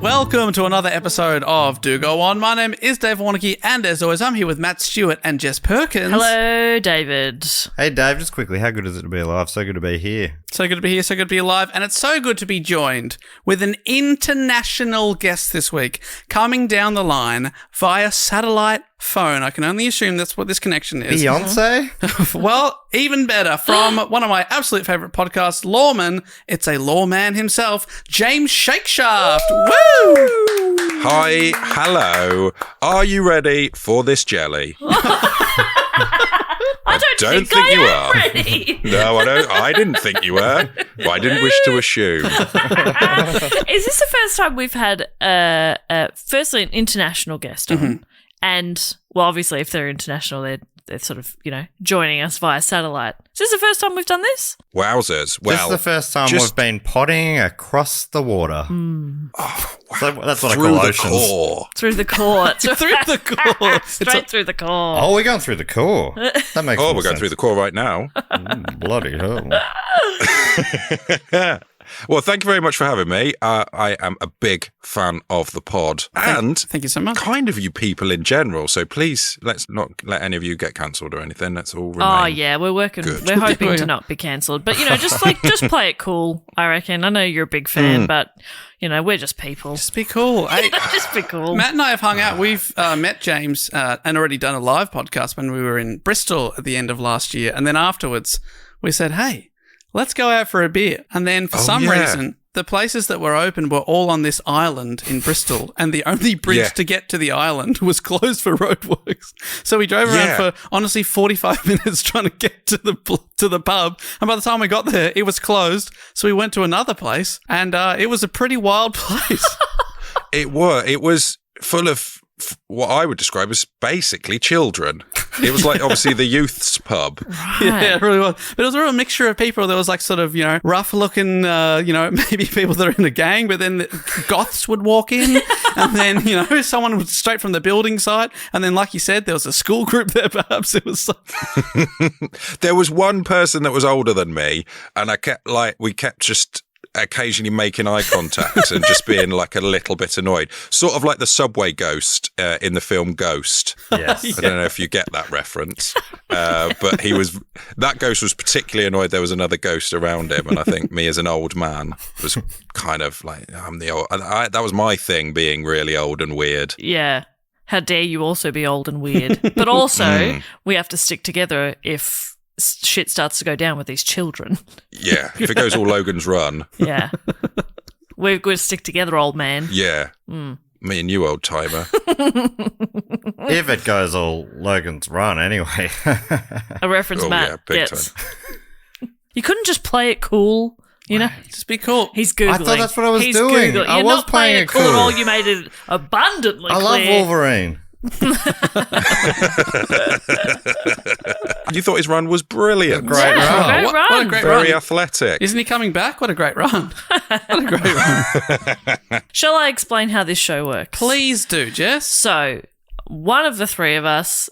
welcome to another episode of Do Go On. My name is Dave Warnicky, and as always, I'm here with Matt Stewart and Jess Perkins. Hello, David. Hey, Dave, just quickly, how good is it to be alive? So good to be here. So good to be here, so good to be alive, and it's so good to be joined with an international guest this week, coming down the line via satellite phone. I can only assume that's what this connection is. Beyonce? Well, even better, from one of my absolute favourite podcasts, Loremen, it's a lawman himself, James Shakeshaft. Woo! Hi, hello. Are you ready for this jelly? I don't think you are. Ready. No, I don't. I didn't think you were. But I didn't wish to assume. Is this the first time we've had, firstly, an international guest on? Mm-hmm. And, well, obviously, if they're international, they're sort of, joining us via satellite. Is this the first time we've done this? Wowzers. Well, this is the first time we've been potting across the water. Mm. Oh, wow. So that's what I call oceans. Core. Through the core. Through the core. Straight through the core. Oh, we're going through the core. That makes we're going through the core right now. Bloody hell. Well, thank you very much for having me. I am a big fan of the pod and thank you so much. Kind of you people in general. So please, let's not let any of you get cancelled or anything. Let's all remain. Oh yeah, we're working. Good. We're hoping to not be cancelled, but just play it cool. I reckon. I know you're a big fan, but we're just people. Just be cool. Hey, just be cool. Matt and I have hung out. We've met James and already done a live podcast when we were in Bristol at the end of last year, and then afterwards we said, "Hey, let's go out for a beer." And then for some reason, the places that were open were all on this island in Bristol, and the only bridge to get to the island was closed for roadworks. So we drove around for, honestly, 45 minutes trying to get to the pub. And by the time we got there, it was closed. So we went to another place, and it was a pretty wild place. It was full of what I would describe as basically children. It was like obviously the youth's pub. Right. Yeah, it really was. But it was a real mixture of people. There was like sort of, rough looking, maybe people that are in a gang, but then the goths would walk in and then, someone would straight from the building site. And then, like you said, there was a school group there, perhaps. It was There was one person that was older than me, and we kept just occasionally making eye contact and just being like a little bit annoyed, sort of like the subway ghost in the film Ghost. Yes. I don't know if you get that reference, but that ghost was particularly annoyed there was another ghost around him, and I think me as an old man was kind of like, I'm the old. That was my thing, being really old and weird. Yeah. How dare you also be old and weird? But also, we have to stick together if shit starts to go down with these children. Yeah, if it goes all Logan's Run. Yeah. We're going to stick together, old man. Yeah. Me and you, old timer. If it goes all Logan's Run, anyway. A reference Matt big gets. You couldn't just play it cool, just be cool. He's Googling. I thought that's what I was doing. Googling. I You're was not playing it cool at cool. all. You made it abundantly clear. I love Wolverine. You thought his run was brilliant. Great run. Great run. What a great Very run. athletic. Isn't he coming back? What a great run. What a great run. Shall I explain how this show works? Please do, Jess. So, one of the three of us,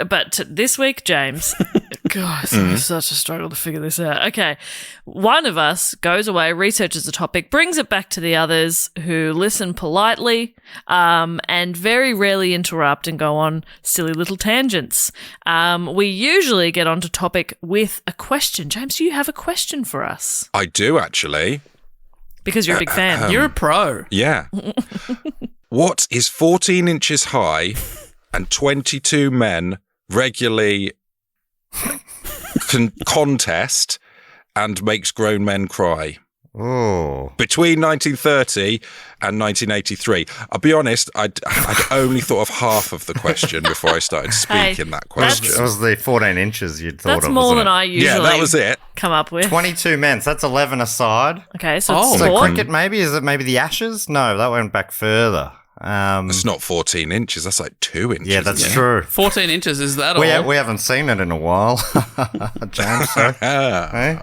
but this week, James, God, it's such a struggle to figure this out. Okay, one of us goes away, researches the topic, brings it back to the others who listen politely and very rarely interrupt and go on silly little tangents. We usually get onto topic with a question. James, do you have a question for us? I do, actually. Because you're a big fan. You're a pro. Yeah. What is 14 inches high and 22 men regularly contest and makes grown men cry? Oh. Between 1930 and 1983. I'll be honest, I'd only thought of half of the question before I started speaking that question. It was the 14 inches you'd thought of. That's more than I usually that was it. come up with. 22 men, so that's 11 aside. Okay, so it's So sport. cricket maybe? Is it maybe the Ashes? No, that went back further. It's not 14 inches, that's like 2 inches. Yeah, that's true. 14 inches, is that all? We haven't seen it in a while, James. So, hey?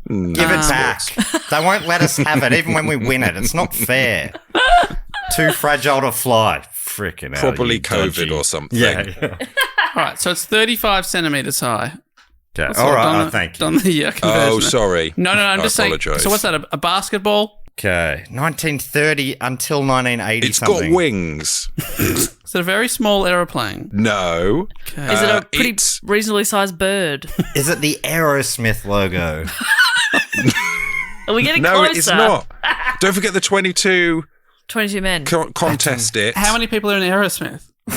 Give it back. They won't let us have it, even when we win it. It's not fair. Too fragile to fly. Freaking hell. Probably COVID or something. Yeah. All right, so it's 35 centimetres high. All right, thank you. Done the conversion. Oh, sorry. No, I'm I just saying. apologise. So what's that, a basketball? Okay, 1930 until 1980 It's something. got wings. Is it a very small aeroplane? No. Okay. Is it a pretty it's- reasonably sized bird? Is it the Aerosmith logo? Are we getting No, closer? it's not. Don't forget the 22 22 men. contest it. How many people are in Aerosmith? I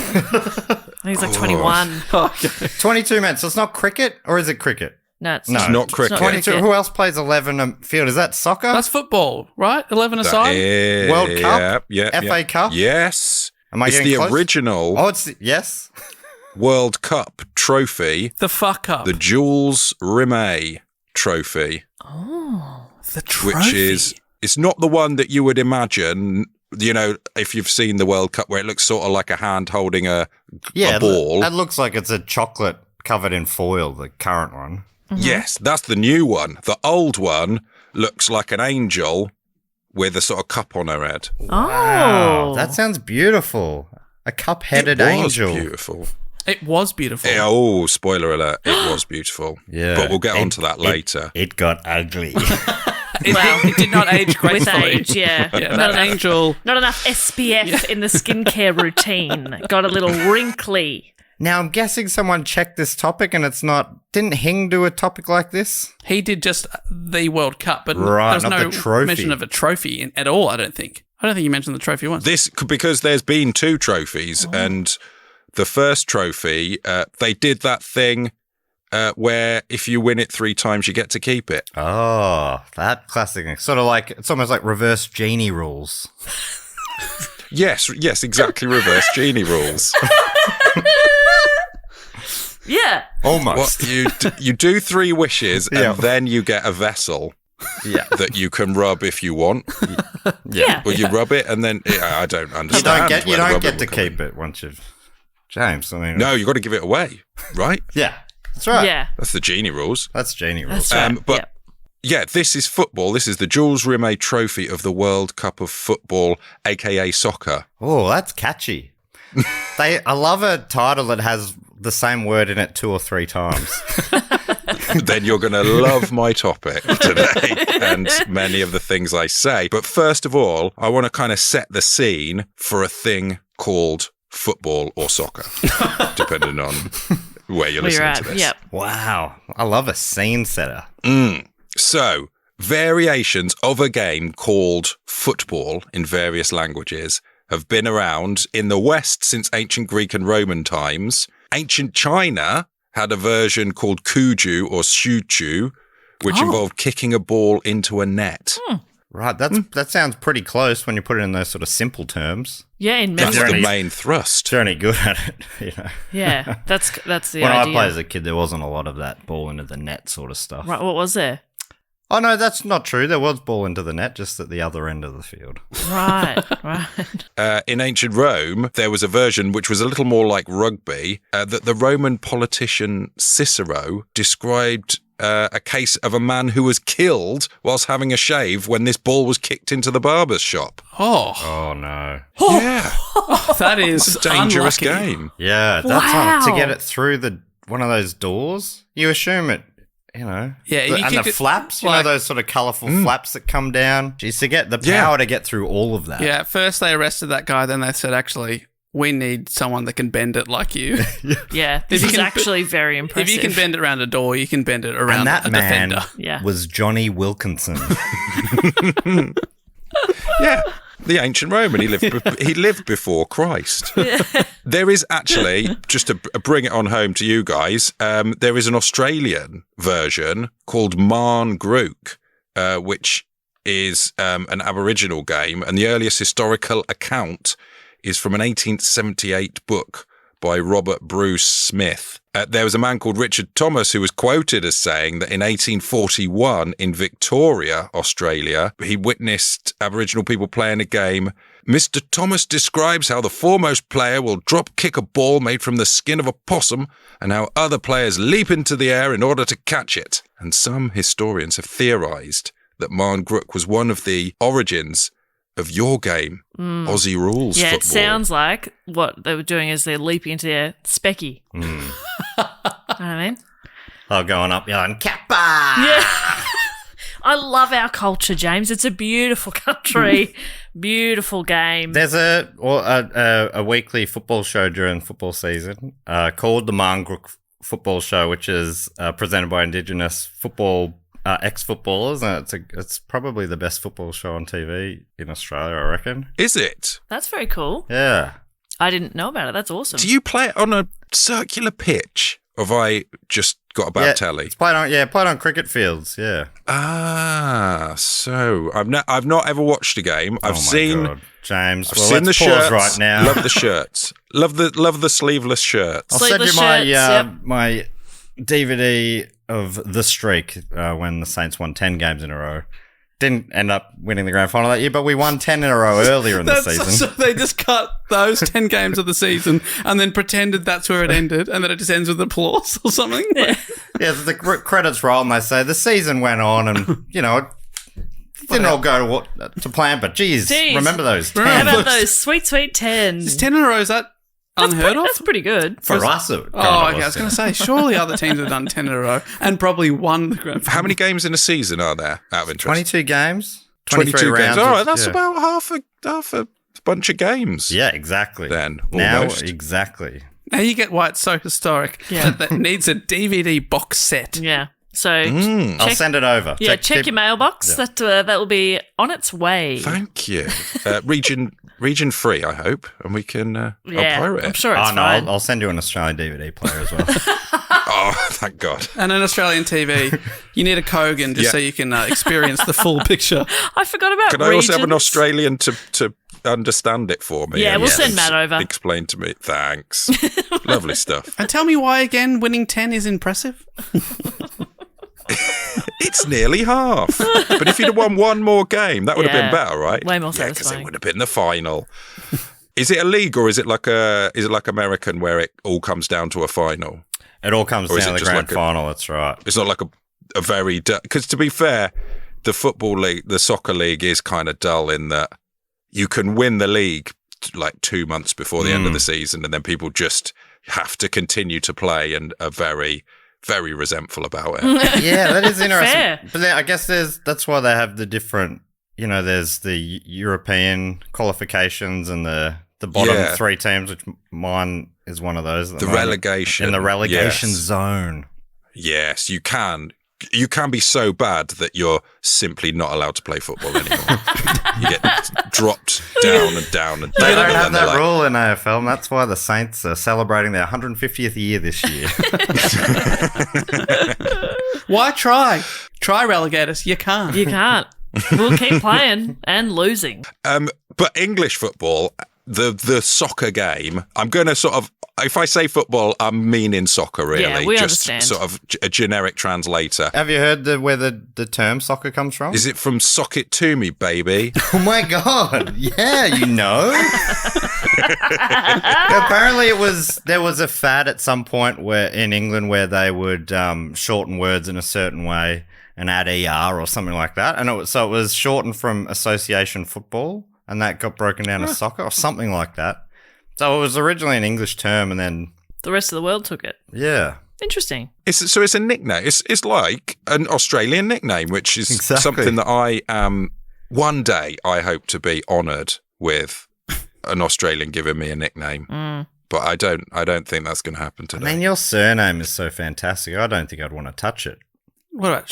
think it's like 21. Okay. 22 men. So it's not cricket, or is it cricket? No, it's No. not. It's not cricket. 22. Who else plays 11 a field? Is that soccer? That's football, right? 11 aside? World Cup? Yeah. FA Cup? Yes. Am I It's getting the close? original Oh, it's yes. World Cup trophy, The fuck up. the Jules Rimet Trophy, The trophy. which is, it's not the one that you would imagine, you know, if you've seen the World Cup where it looks sort of like a hand holding a ball. That looks like it's a chocolate covered in foil, the current one. Yes, that's the new one. The old one looks like an angel with a sort of cup on her head. Oh. That sounds beautiful. A cup-headed It was angel. beautiful. It was beautiful. Oh, spoiler alert, it was beautiful. Yeah. But we'll get onto that later. It got ugly. It did not age With gracefully. age, yeah. Yeah, that angel. Not enough SPF in the skincare routine. Got a little wrinkly. Now, I'm guessing someone checked this topic and it's not... Didn't Hing do a topic like this? He did just the World Cup, but Right, there's not no the trophy. mention of a trophy at all, I don't think. I don't think you mentioned the trophy once. Because there's been two trophies, and the first trophy, they did that thing where if you win it 3 times, you get to keep it. Oh, that classic. Sort of like... It's almost like reverse genie rules. Yes, exactly. Reverse genie rules. Yeah. Almost. What you do 3 wishes, and Yeah. then you get a vessel Yeah. that you can rub if you want. Yeah. Or you rub it, and then I don't You understand. don't where the get rubbing to would come in. keep it once you've... James, I mean... No, you got to give it away, right? Yeah. That's right. Yeah. That's the genie rules. That's genie rules. That's right. But yeah. yeah, this is football. This is the Jules Rimet Trophy of the World Cup of Football, aka soccer. Oh, that's catchy. I love a title that has the same word in it 2 or 3 times. Then you're going to love my topic today and many of the things I say. But first of all, I want to kind of set the scene for a thing called football or soccer, depending on where you're Where you're listening at. to this. Yep. Wow. I love a scene setter. So, variations of a game called football in various languages have been around in the West since ancient Greek and Roman times. Ancient China had a version called kuju or shuchu, which involved kicking a ball into a net. Right. That sounds pretty close when you put it in those sort of simple terms. Yeah, in That's memory. the main thrust. If you're any good at it, you know. Yeah, that's the When I idea. played as a kid, there wasn't a lot of that ball into the net sort of stuff. Right, what was there? Oh, no, that's not true. There was ball into the net, just at the other end of the field. Right, right. In ancient Rome, there was a version which was a little more like rugby, that the Roman politician Cicero described a case of a man who was killed whilst having a shave when this ball was kicked into the barber's shop. Oh, Oh, no. Yeah, that is it's a dangerous unlucky. game. Yeah, that's Wow. to get it through one of those doors. You assume it, you know. Yeah, you and kick the it flaps, you like- know, those sort of colourful flaps that come down. Jeez, to get the Yeah. power to get through all of that. Yeah, at first they arrested that guy, then they said, actually, we need someone that can bend it like you. Yeah, this you is can- actually very impressive. If you can bend it around a door, you can bend it around And that a man defender. Yeah. was Johnny Wilkinson. Yeah, the ancient Roman. He lived before Christ. There is actually, just to bring it on home to you guys, there is an Australian version called Marn Grook, which is an Aboriginal game, and the earliest historical account is from an 1878 book by Robert Bruce Smith. There was a man called Richard Thomas who was quoted as saying that in 1841 in Victoria, Australia, he witnessed Aboriginal people playing a game. Mr. Thomas describes how the foremost player will drop kick a ball made from the skin of a possum and how other players leap into the air in order to catch it. And some historians have theorised that Marn Grook was one of the origins of your game, Aussie rules Yeah, football. it sounds like what they were doing is they're leaping into their specky. You know what I mean? Oh, going up yelling, Kappa! Yeah. I love our culture, James. It's a beautiful country, beautiful game. There's a weekly football show during football season called the Mangrook Football Show, which is presented by Indigenous football ex-footballers, and it's probably the best football show on TV in Australia, I reckon. Is it? That's very cool. Yeah. I didn't know about it. That's awesome. Do you play it on a circular pitch? Or have I just got a bad telly? It's played on cricket fields, yeah. So I've not ever watched a game. I've seen God. James. I've seen the pause shirts right now. Love the shirts. Love the sleeveless shirts. I'll send you Sleeveless my DVD of The Streak when the Saints won 10 games in a row. Didn't end up winning the grand final that year, but we won 10 in a row earlier in the season. So they just cut those 10 games of the season and then pretended that's where it ended, and then it just ends with applause or something. Yeah. Yeah, the credits roll and they say the season went on and, you know, it didn't all go to plan, but geez, remember those 10s. How about those sweet 10s? Is 10 in a row, is that unheard of? That's pretty good. For us, okay. I was going to say, surely other teams have done 10 in a row and probably won the grand final. How many games in a season are there, out of interest? 22 games. 22 rounds. games. All right, that's about half a bunch of games. Yeah, exactly. Then, almost. Now, exactly. Now you get why it's so historic. Yeah. That needs a DVD box set. Yeah. So I'll send it over. Yeah, check your mailbox. Yeah. That will be on its way. Thank you. Region free, I hope, and we can I'll pirate it. I'm sure it's fine. I'll send you an Australian DVD player as well. Oh, thank God. And an Australian TV. You need a Kogan just so you can experience the full picture. I forgot about Can I also have an Australian to understand it for me? Yeah, we'll send Matt over. Explain to me. Thanks. Lovely stuff. And tell me why, again, winning 10 is impressive? It's nearly half. But if you'd have won one more game, that would have been better, right? Way more because satisfying. it would have been the final. Is it a league or is it like American where it all comes down to a final? It all comes down to the grand final, that's right. It's not like a very... Because to be fair, the football league, the soccer league is kind of dull in that you can win the league like 2 months before the end of the season and then people just have to continue to play and are very, very resentful about it. Yeah, that is interesting. Fair. But then I guess that's why they have the different, you know, there's the European qualifications and the bottom three teams, which mine is one of those. The relegation. In the relegation zone. Yes, you can. You can be so bad that you're simply not allowed to play football anymore. You get dropped down and down and down. They don't have that rule in AFL, and that's why the Saints are celebrating their 150th year this year. Why try? Try relegate us. You can't. You can't. We'll keep playing and losing. But English football, the soccer game, I'm going to sort of, if I say football, I'm meaning soccer, really. Yeah, we just understand. Sort of a generic translator. Have you heard where the term soccer comes from? Is it from sock it to me, baby? Oh my God. Yeah, you know. Apparently there was a fad at some point where in England where they would shorten words in a certain way and add ER or something like that. And it was shortened from association football and that got broken down to soccer or something like that. So it was originally an English term and then... The rest of the world took it. Yeah. Interesting. It's a nickname. It's like an Australian nickname, which is something that I one day I hope to be honoured with an Australian giving me a nickname. But I don't think that's going to happen today. I mean, your surname is so fantastic. I don't think I'd want to touch it. What about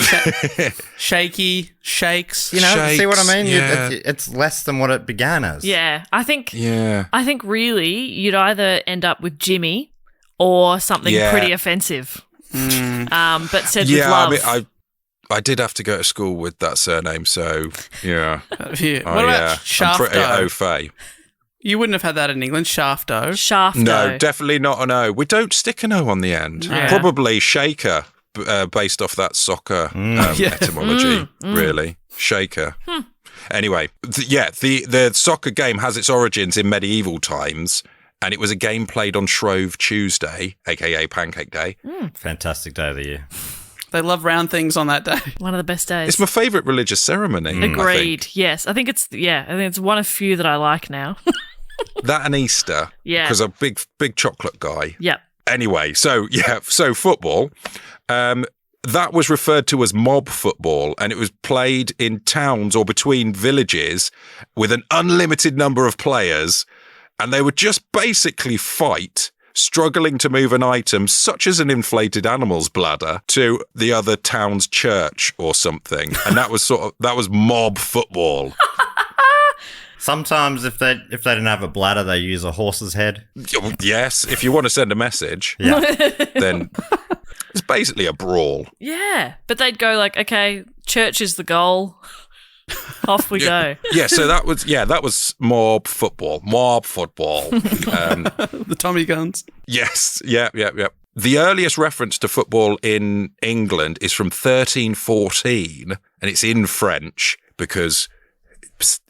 shaky, shakes? You know, Shakes, see what I mean? yeah. It's less than what it began as. Yeah, I think really you'd either end up with Jimmy or something pretty offensive. But said with love. I mean, I did have to go to school with that surname, so yeah. What about Shafto? I'm pretty au fait. You wouldn't have had that in England, Shafto. Shafto. No, definitely not an O. We don't stick an O on the end. Yeah. Probably Shaker, based off that soccer etymology, really. Shaker. Anyway, the soccer game has its origins in medieval times, and it was a game played on Shrove Tuesday, a.k.a. Pancake Day. Fantastic day of the year. They love round things on that day. One of the best days. It's my favourite religious ceremony. Agreed. Yes. I think it's one of few that I like now. That and Easter. Yeah. Because I'm a big chocolate guy. Yep. Anyway, so football. that was referred to as mob football, and it was played in towns or between villages with an unlimited number of players, and they would just basically fight, struggling to move an item such as an inflated animal's bladder to the other town's church or something. And that was mob football. Sometimes if they didn't have a bladder, they use a horse's head. Yes, if you want to send a message, then it's basically a brawl. Yeah, but they'd go like, okay, church is the goal. Off we go. Yeah, so that was mob football. Mob football. The Tommy guns. Yes, yeah. The earliest reference to football in England is from 1314, and it's in French because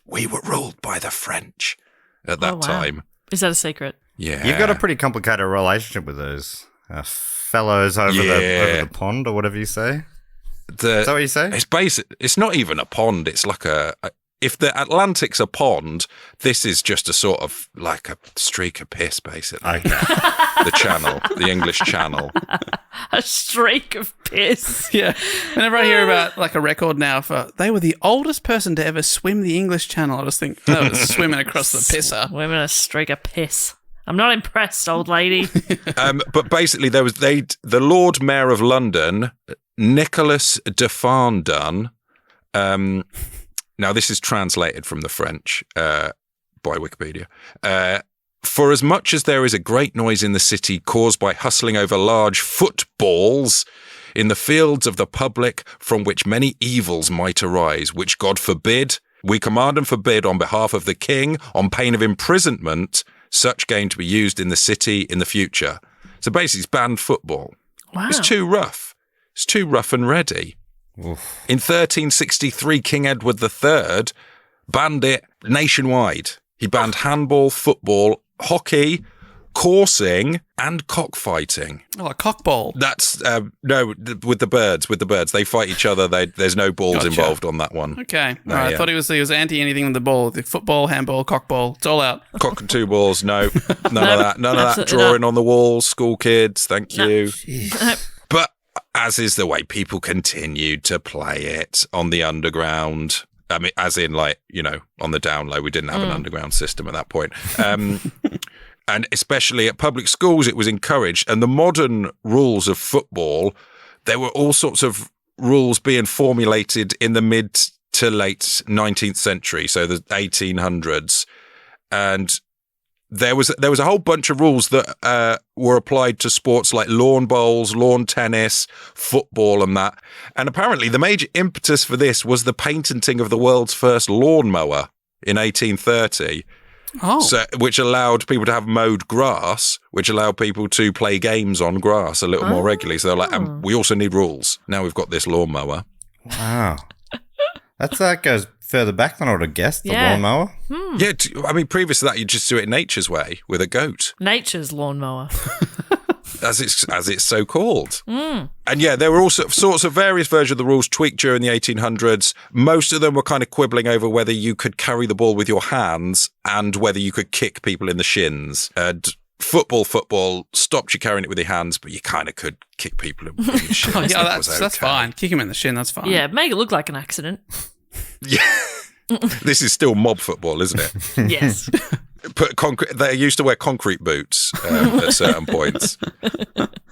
we were ruled by the French at that time. Is that a secret? Yeah. You've got a pretty complicated relationship with those fellows over the pond, or whatever you say. Is that what you say? It's not even a pond. It's like if the Atlantic's a pond, this is just a sort of like a streak of piss, basically. Okay. The channel, the English Channel. A streak of piss. Yeah. Whenever I hear about like a record now for they were the oldest person to ever swim the English Channel, I just think, was swimming across the pisser. Swimming a streak of piss. I'm not impressed, old lady. But basically, there was the Lord Mayor of London, Nicholas de Fandun. Now, this is translated from the French by Wikipedia. For as much as there is a great noise in the city caused by hustling over large footballs in the fields of the public, from which many evils might arise, which God forbid, we command and forbid on behalf of the king, on pain of imprisonment, such game to be used in the city in the future. So basically, it's banned football. Wow. It's too rough. It's too rough and ready. Oof. In 1363, King Edward III banned it nationwide. He banned handball, football, hockey, coursing, and cockfighting. Oh, a cockball. That's with the birds. They fight each other. There's no balls involved on that one. Okay. All right. I thought he was anti anything with the ball. The football, handball, cockball. It's all out. Cock and two balls. No, none of that. None of that drawing on the walls. School kids. Thank you. But as is the way, people continued to play it on the underground. I mean, as in, like, you know, on the down low. We didn't have an underground system at that point. And especially at public schools, it was encouraged. And the modern rules of football, there were all sorts of rules being formulated in the mid to late 19th century, so the 1800s. And there was a whole bunch of rules that were applied to sports like lawn bowls, lawn tennis, football and that. And apparently the major impetus for this was the patenting of the world's first lawnmower in 1830. Oh. So, which allowed people to have mowed grass, which allowed people to play games on grass a little more regularly. So they're like, we also need rules. Now we've got this lawnmower. Wow. That goes further back than I would have guessed, the lawnmower. Yeah, I mean, previous to that, you just do it nature's way with a goat. Nature's lawnmower. As it's so called. And yeah, there were all sorts of various versions of the rules tweaked during the 1800s. Most of them were kind of quibbling over whether you could carry the ball with your hands and whether you could kick people in the shins. Football stopped you carrying it with your hands, but you kind of could kick people in the shins. Oh, yeah, that's fine. Kick him in the shin, that's fine. Yeah, make it look like an accident. Yeah. This is still mob football, isn't it? Yes. They used to wear concrete boots at certain points.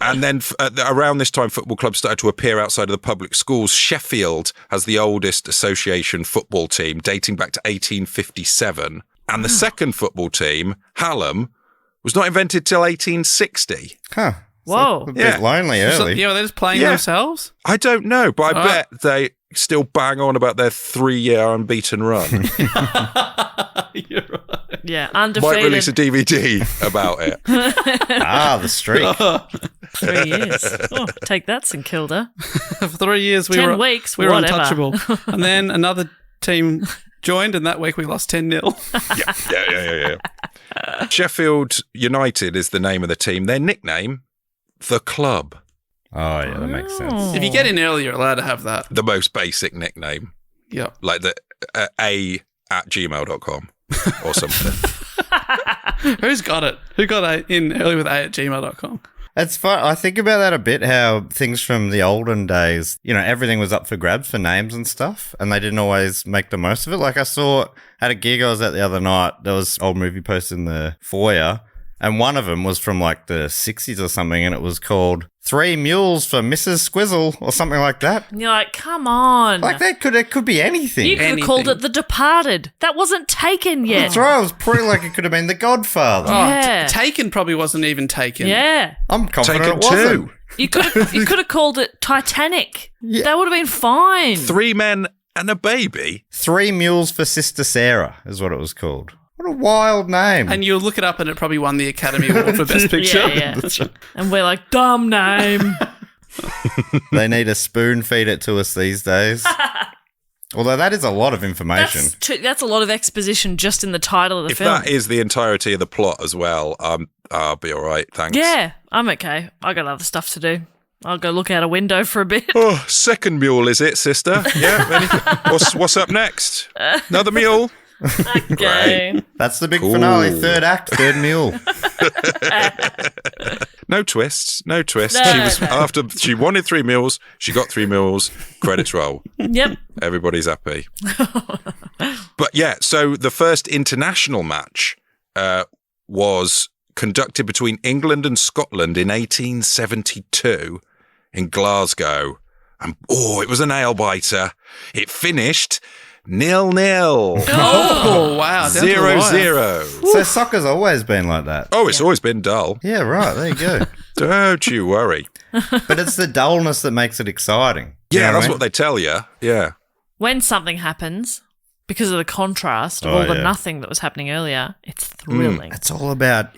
And then around this time, football clubs started to appear outside of the public schools. Sheffield has the oldest association football team, dating back to 1857. And the second football team, Hallam, was not invented till 1860. Huh. Whoa. A bit lonely early. Yeah, they're just playing themselves? I don't know, but I bet they still bang on about their 3-year unbeaten run. You're right. Yeah, undefeated. Might release a DVD about it. The streak. 3 years. Oh, take that, St Kilda. For 3 years, we 10 were weeks, we were whatever. untouchable. And then another team joined, and that week we lost 10-0. Yeah. Sheffield United is the name of the team. Their nickname, the Club. Oh, yeah, that makes sense. If you get in early, you're allowed to have that. The most basic nickname. Yeah. Like the a@gmail.com or something. Who's got it? Who got in early with a@gmail.com? It's fun. I think about that a bit, how things from the olden days, everything was up for grabs for names and stuff, and they didn't always make the most of it. Like I saw at a gig I was at the other night, there was old movie posters in the foyer, and one of them was from like the 60s or something, and it was called 3 Mules for Mrs. Squizzle or something like that. And you're like, come on. Like it could be anything. You could have called it The Departed. That wasn't taken yet. That's right. It was pretty like it could have been The Godfather. Oh, Yeah. Taken probably wasn't even taken. Yeah. I'm confident Taken it wasn't. 2. You could have called it Titanic. Yeah. That would have been fine. 3 men and a baby. 3 Mules for Sister Sarah is what it was called. What a wild name. And you look it up and it probably won the Academy Award for Best Picture. Yeah. And we're like, dumb name. They need to spoon feed it to us these days. Although that is a lot of information. That's a lot of exposition just in the title of the If film. that is the entirety of the plot as well, I'll be all right. Thanks. Yeah, I'm okay. I got other stuff to do. I'll go look out a window for a bit. Oh, second mule, is it, sister? Yeah. What's up next? Another mule? Okay. That's the big Cool. finale. Third act, third mule. No twists. No, She wanted 3 mules. She got 3 mules. Credits roll. Yep. Everybody's happy. But yeah, so the first international match was conducted between England and Scotland in 1872 in Glasgow. And it was a nail biter. It finished 0-0. Oh, wow. Down to the wire. 0-0. So soccer's always been like that. Oh, it's always been dull. Yeah, right. There you go. Don't you worry. But it's the dullness that makes it exciting. You Yeah, know that's I what they tell you. Yeah. When something happens, because of the contrast of Oh, all the yeah. nothing that was happening earlier, it's thrilling. It's all about,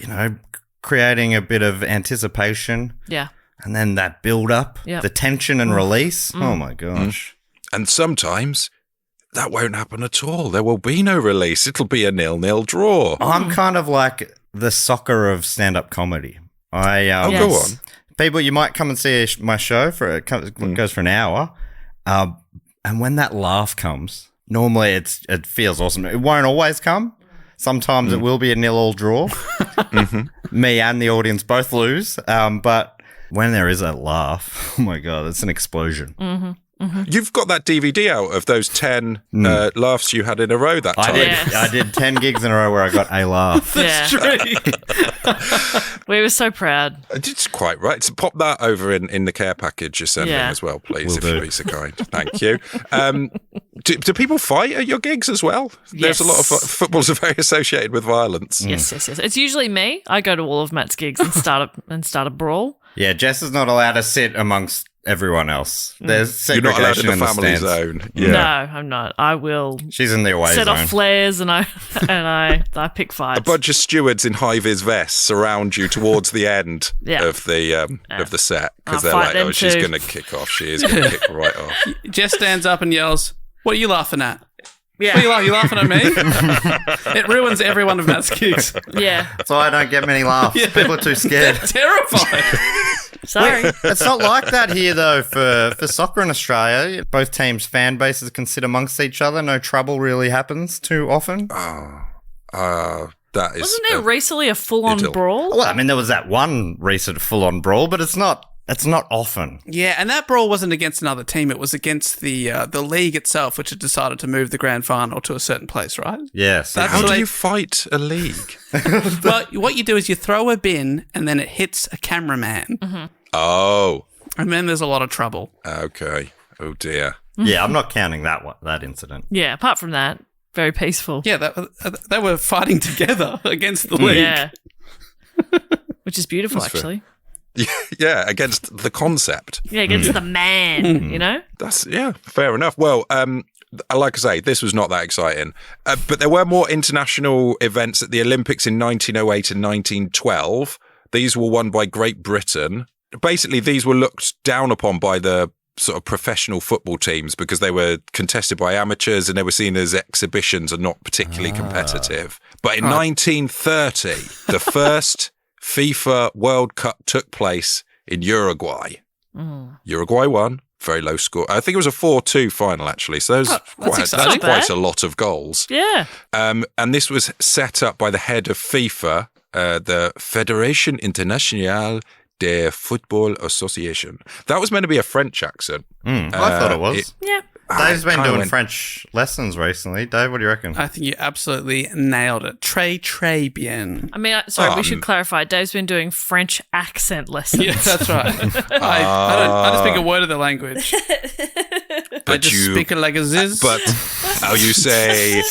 creating a bit of anticipation Yeah. and then that build up, Yep. the tension and release. Oh my gosh. And sometimes that won't happen at all. There will be no release. It'll be a 0-0 draw. I'm kind of like the soccer of stand-up comedy. Go Yes. on. People, you might come and see my show it goes for an hour, and when that laugh comes, normally it feels awesome. It won't always come. Sometimes it will be a 0-0 draw. Me and the audience both lose, but when there is that laugh, oh my god, it's an explosion. You've got that DVD out of those 10 laughs you had in a row that time. I did. Yes. I did 10 gigs in a row where I got a laugh. Yeah. We were so proud. It's quite right. So pop that over in the care package you're sending Yeah. as well, please, Will if do. you'd be so kind. Thank you. Do people fight at your gigs as well? There's a lot of footballs are very associated with violence. Yes. It's usually me. I go to all of Matt's gigs and start a brawl. Yeah, Jess is not allowed to sit amongst everyone else. There's You're not allowed segregation in the family stands. zone. Yeah. No, I'm not. I will She's in the away set zone. off flares and I pick fights. A bunch of stewards in high-vis vests surround you towards the end Yeah. of the set because I'll they're fight like, them oh, she's too. going to kick off. She is going to kick right off. Jess stands up and yells, "What are you laughing at? Yeah. What are you laughing at me?" It ruins every one of Matt's gigs. Yeah. That's why I don't get many laughs. People are too scared. Terrifying. Sorry. It's not like that here, though, for soccer in Australia. Both teams' fan bases can sit amongst each other. No trouble really happens too often. That is. Wasn't there recently a full-on idyll. brawl? Well, I mean, there was that one recent full-on brawl, but it's not often. Yeah, and that brawl wasn't against another team. It was against the league itself, which had decided to move the grand final to a certain place, right? Yes. That's How what do I- you fight a league? Well, what you do is you throw a bin and then it hits a cameraman. Oh, And then there's a lot of trouble. okay. Oh dear. Yeah, I'm not counting that incident. Yeah, apart from that, very peaceful. Yeah, they were fighting together against the league. Yeah. Which is beautiful, That's fair. actually. Yeah, against the concept. Yeah, against the man, you know? That's fair enough. Well, like I say, this was not that exciting, but there were more international events at the Olympics in 1908 and 1912. These were won by Great Britain. Basically, these were looked down upon by the sort of professional football teams because they were contested by amateurs and they were seen as exhibitions and not particularly competitive. But in 1930, the first FIFA World Cup took place in Uruguay. Uruguay won. Very low score. I think it was a 4-2 final, actually. So that's that's exciting. quite a lot of goals. Yeah. And this was set up by the head of FIFA, the Fédération Internationale der Football Association. That was meant to be a French accent. I thought it was. Yeah. Dave's been doing French lessons recently. Dave, what do you reckon? I think you absolutely nailed it. Très bien. I mean, sorry, we should clarify. Dave's been doing French accent lessons. Yeah, that's right. I don't speak a word of the language. I just speak it like a ziz. But how you say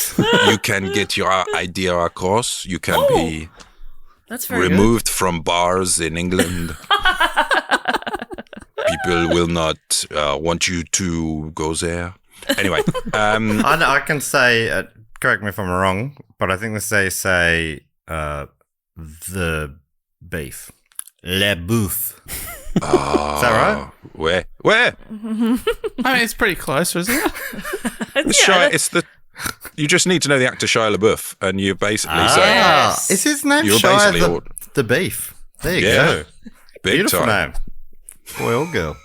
you can get your idea across, you can be That's very removed from bars in England. People will not want you to go there. Anyway. I can say, correct me if I'm wrong, but I think they say the beef. Le bouffe. Is that right? Where? I mean, it's pretty close, isn't it? You just need to know the actor Shia LaBeouf, and you basically say, Yes. Is his name You're Shia basically the beef? There you Yeah. go. big Beautiful time. name. Boy or girl.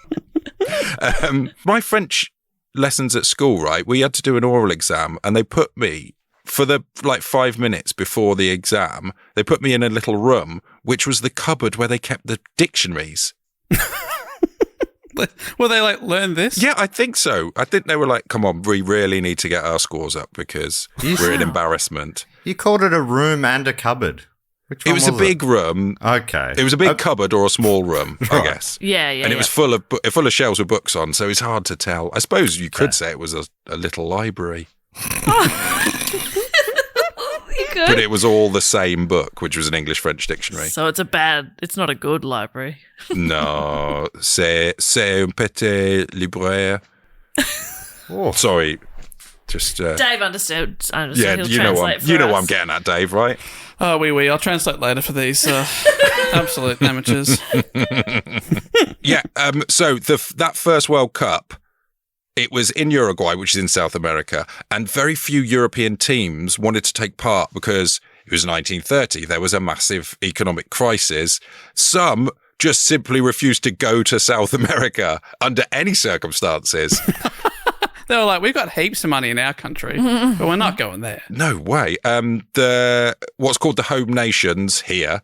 My French lessons at school, right? We had to do an oral exam, and they put me for the 5 minutes before the exam. They put me in a little room, which was the cupboard where they kept the dictionaries. Will they learn this? Yeah, I think so. I think they were like, "Come on, we really need to get our scores up because we're an embarrassment." You called it a room and a cupboard. Which one It was a big room. Okay. It was a big cupboard or a small room, I guess. Yeah. And it was full of shelves with books on, so it's hard to tell. I suppose you could say it was a little library. You could. But it was all the same book, which was an English-French dictionary. So it's not a good library. No, c'est un petit libraire. Oh. Sorry, just Dave understood. yeah, He'll you know translate what for I'm us. getting at, Dave, right? Oh, oui. I'll translate later for these absolute amateurs. Yeah. So that first World Cup, it was in Uruguay, which is in South America, and very few European teams wanted to take part because it was 1930. There was a massive economic crisis. Some just simply refused to go to South America under any circumstances. They were like, we've got heaps of money in our country, but we're not going there. No way. What's called the home nations here,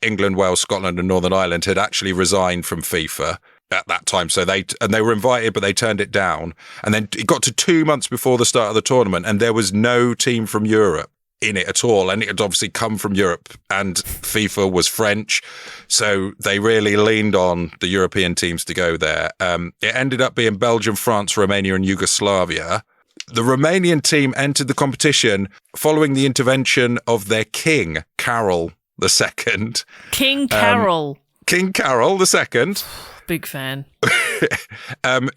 England, Wales, Scotland and Northern Ireland had actually resigned from FIFA at that time. So they were invited, but they turned it down. And then it got to 2 months before the start of the tournament and there was no team from Europe in it at all. And it had obviously come from Europe and FIFA was French. So they really leaned on the European teams to go there. It ended up being Belgium, France, Romania and Yugoslavia. The Romanian team entered the competition following the intervention of their king, Carol II. King Carol. King Carol II. Big fan.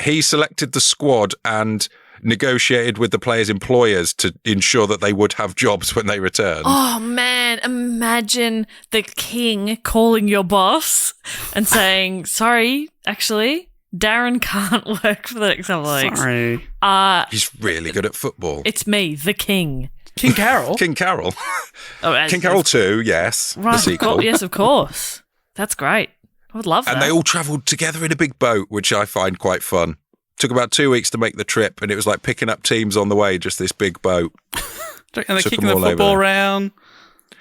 He selected the squad and negotiated with the players' employers to ensure that they would have jobs when they returned. Oh, man. Imagine the king calling your boss and saying, sorry, actually, Darren can't work for the next couple of weeks. Sorry. He's really good at football. It's me, the king. King Carol? King Carol. Oh, King Carol 2, yes. Right, the sequel. yes, of course. That's great. I would love that. And they all travelled together in a big boat, which I find quite fun. Took about 2 weeks to make the trip, and it was like picking up teams on the way, just this big boat. And they're Took kicking them the all football over around,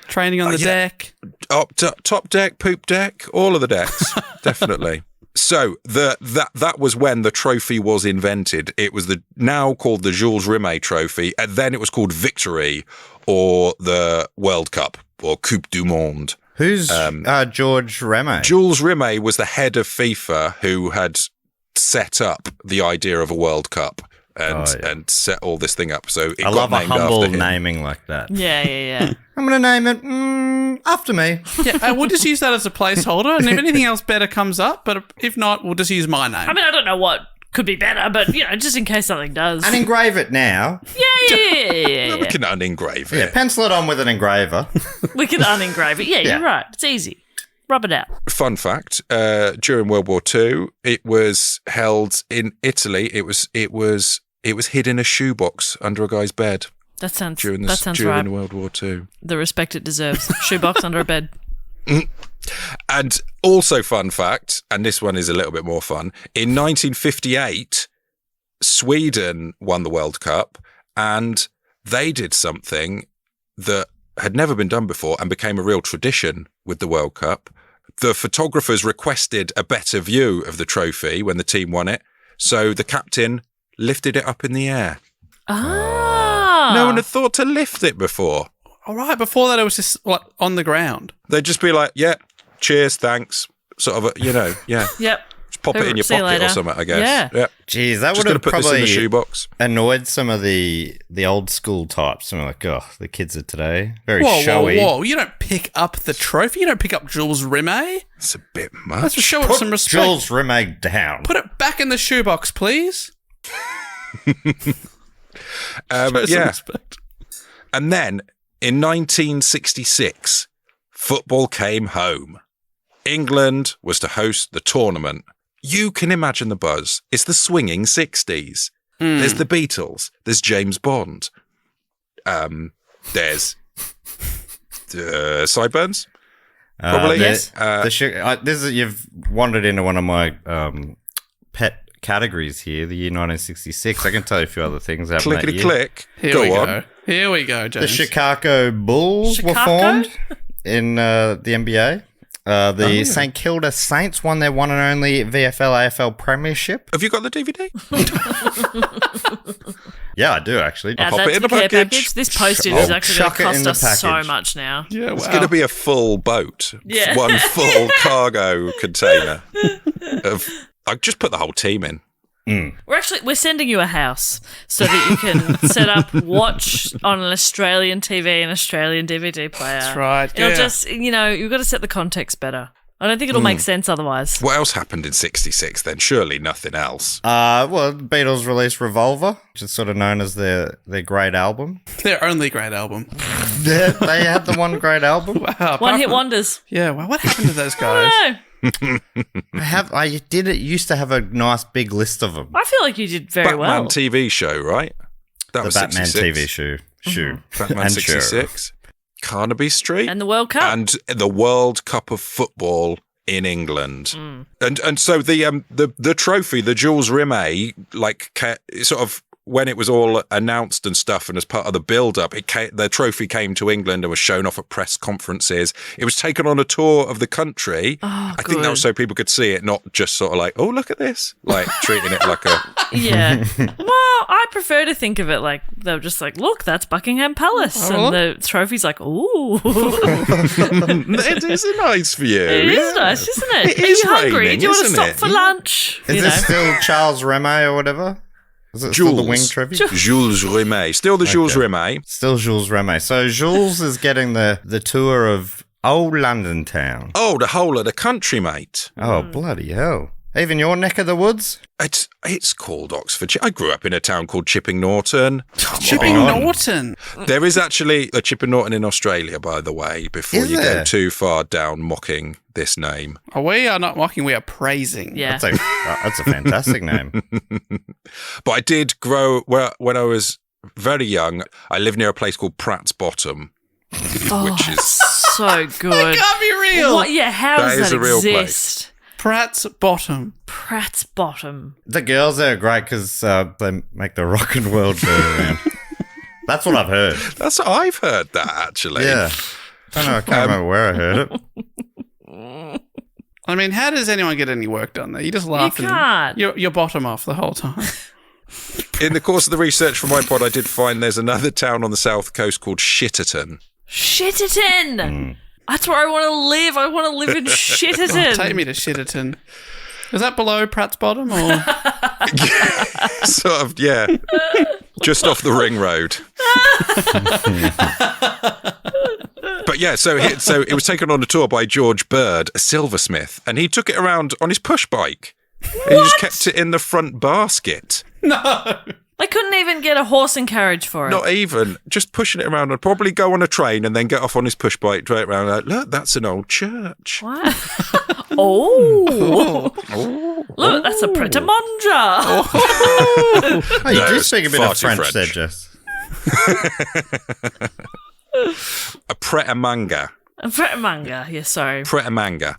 training on the deck. Top deck, poop deck, all of the decks, definitely. So that was when the trophy was invented. It was now called the Jules Rimet Trophy, and then it was called Victory, or the World Cup, or Coupe du Monde. Who's George Rimet? Jules Rimet was the head of FIFA who had set up the idea of a World Cup and set all this thing up. So it I got love a named humble after him. naming like that. Yeah. I'm going to name it after me. Yeah, we'll just use that as a placeholder, and if anything else better comes up, but if not, we'll just use my name. I mean, I don't know what could be better, but, just in case something does. And engrave it now. Yeah. We can unengrave it. Yeah, pencil it on with an engraver. We can unengrave it. Yeah, Yeah. you're right. It's easy. Rub it out. Fun fact: during World War II, it was held in Italy. It was hid in a shoebox under a guy's bed That sounds during right. World War II. The respect it deserves. Shoebox under a bed. And also fun fact, and this one is a little bit more fun. In 1958, Sweden won the World Cup, and they did something that had never been done before and became a real tradition with the World Cup. The photographers requested a better view of the trophy when the team won it, so the captain lifted it up in the air. Ah. No one had thought to lift it before. All right, before that it was just on the ground. They'd just be like, yeah, cheers, thanks. Sort of, yeah. Yep. Just pop it in your See you pocket later. or something, I guess. Yeah. Jeez, that Just would have put this in the probably shoebox. annoyed some of the old school types. Some are like, oh, the kids of today, very Whoa, showy. whoa! You don't pick up the trophy. You don't pick up Jules Rimet. It's a bit much. Let's show it Put some respect. Jules Rimet down. Put it back in the shoebox, please. Show some respect. And then in 1966, football came home. England was to host the tournament. You can imagine the buzz. It's the swinging 60s. There's the Beatles. There's James Bond. There's Sideburns. Probably. Yes. You've wandered into one of my pet categories here, the year 1966. I can tell you a few other things happened that Clickety year. click. Here we go, James. The Chicago Bulls were Chicago? formed in the NBA. The St Kilda Saints won their one and only VFL AFL premiership. Have you got the DVD? Yeah, I do actually. Add pop that it to in the a care package. package. This postage I'll is actually going chuck to it in cost the us so package. much now. Yeah, It's going to be a full boat. Yeah. One full cargo container. I just put the whole team in. We're sending you a house so that you can set up, watch on an Australian TV, an Australian DVD player. That's right. It'll Yeah. just, you've got to set the context better. I don't think it'll make sense otherwise. What else happened in 66 then? Surely nothing else. Well, the Beatles released Revolver, which is sort of known as their great album. Their only great album. They had the one great album. Wow. One hit wonders. Yeah. Well, what happened to those guys? I don't know. I used to have a nice big list of them. I feel like you did very Batman well. TV show, right? That The was Batman 66. TV show. Batman And 66. Carnaby Street. And the World Cup. And the World Cup of football in England. And so the trophy, the Jules Rimet, sort of when it was all announced and stuff, and as part of the build-up, the trophy came to England and was shown off at press conferences. It was taken on a tour of the country. Oh, I think that was so people could see it, not just sort of like, oh, look at this, like treating it like a... Yeah. Well, I prefer to think of it like they were just like, look, that's Buckingham Palace. And the trophy's like, ooh. It is nice for you. It is nice, isn't it? It Are is you hungry? raining, Do you want to isn't stop it? for lunch? Is this still Charles Rimet or whatever? Is it still the wing trophy? Jules Rimet. Still the Jules Rimet. Still Jules Rimet. So Jules is getting the tour of old London town. Oh, the whole of the country, mate. Oh, bloody hell. Even your neck of the woods? It's called Oxfordshire. I grew up in a town called Chipping Norton. Chipping on. Norton. There is actually a Chipping Norton in Australia, by the way, before Is you go there? too far down mocking this name. We are not mocking, we are praising. Yeah. That's a fantastic name. But I did grow, when I was very young, I lived near a place called Pratt's Bottom, which is... So good. Can't be real. What? Yeah, how That does is that a real exist? Pratt's Bottom. Pratt's Bottom. The girls there are great because they make the rock and world go around. That's what I've heard. I've heard that, actually. Yeah. I don't know. I can't remember where I heard it. I mean, how does anyone get any work done there? You just laugh You and can't. you're bottom off the whole time. In the course of the research for my pod, I did find there's another town on the south coast called Shitterton. Shitterton. That's where I want to live. I want to live in Shitterton. Take me to Shitterton. Is that below Pratt's Bottom or? Sort of, yeah. Just off the ring road. But yeah, so it was taken on a tour by George Bird, a silversmith, and he took it around on his push bike. And he just kept it in the front basket. No. I couldn't even get a horse and carriage for it. Not even. Just pushing it around. I'd probably go on a train and then get off on his push bike, drive it around like, look, that's an old church. Wow. Oh. Look, that's a Pret a Manger. Oh, you do it's speak a bit far of too French there, French. Jess. A pret a manga. A Pret a Manger. Yeah, sorry. Pret a manga.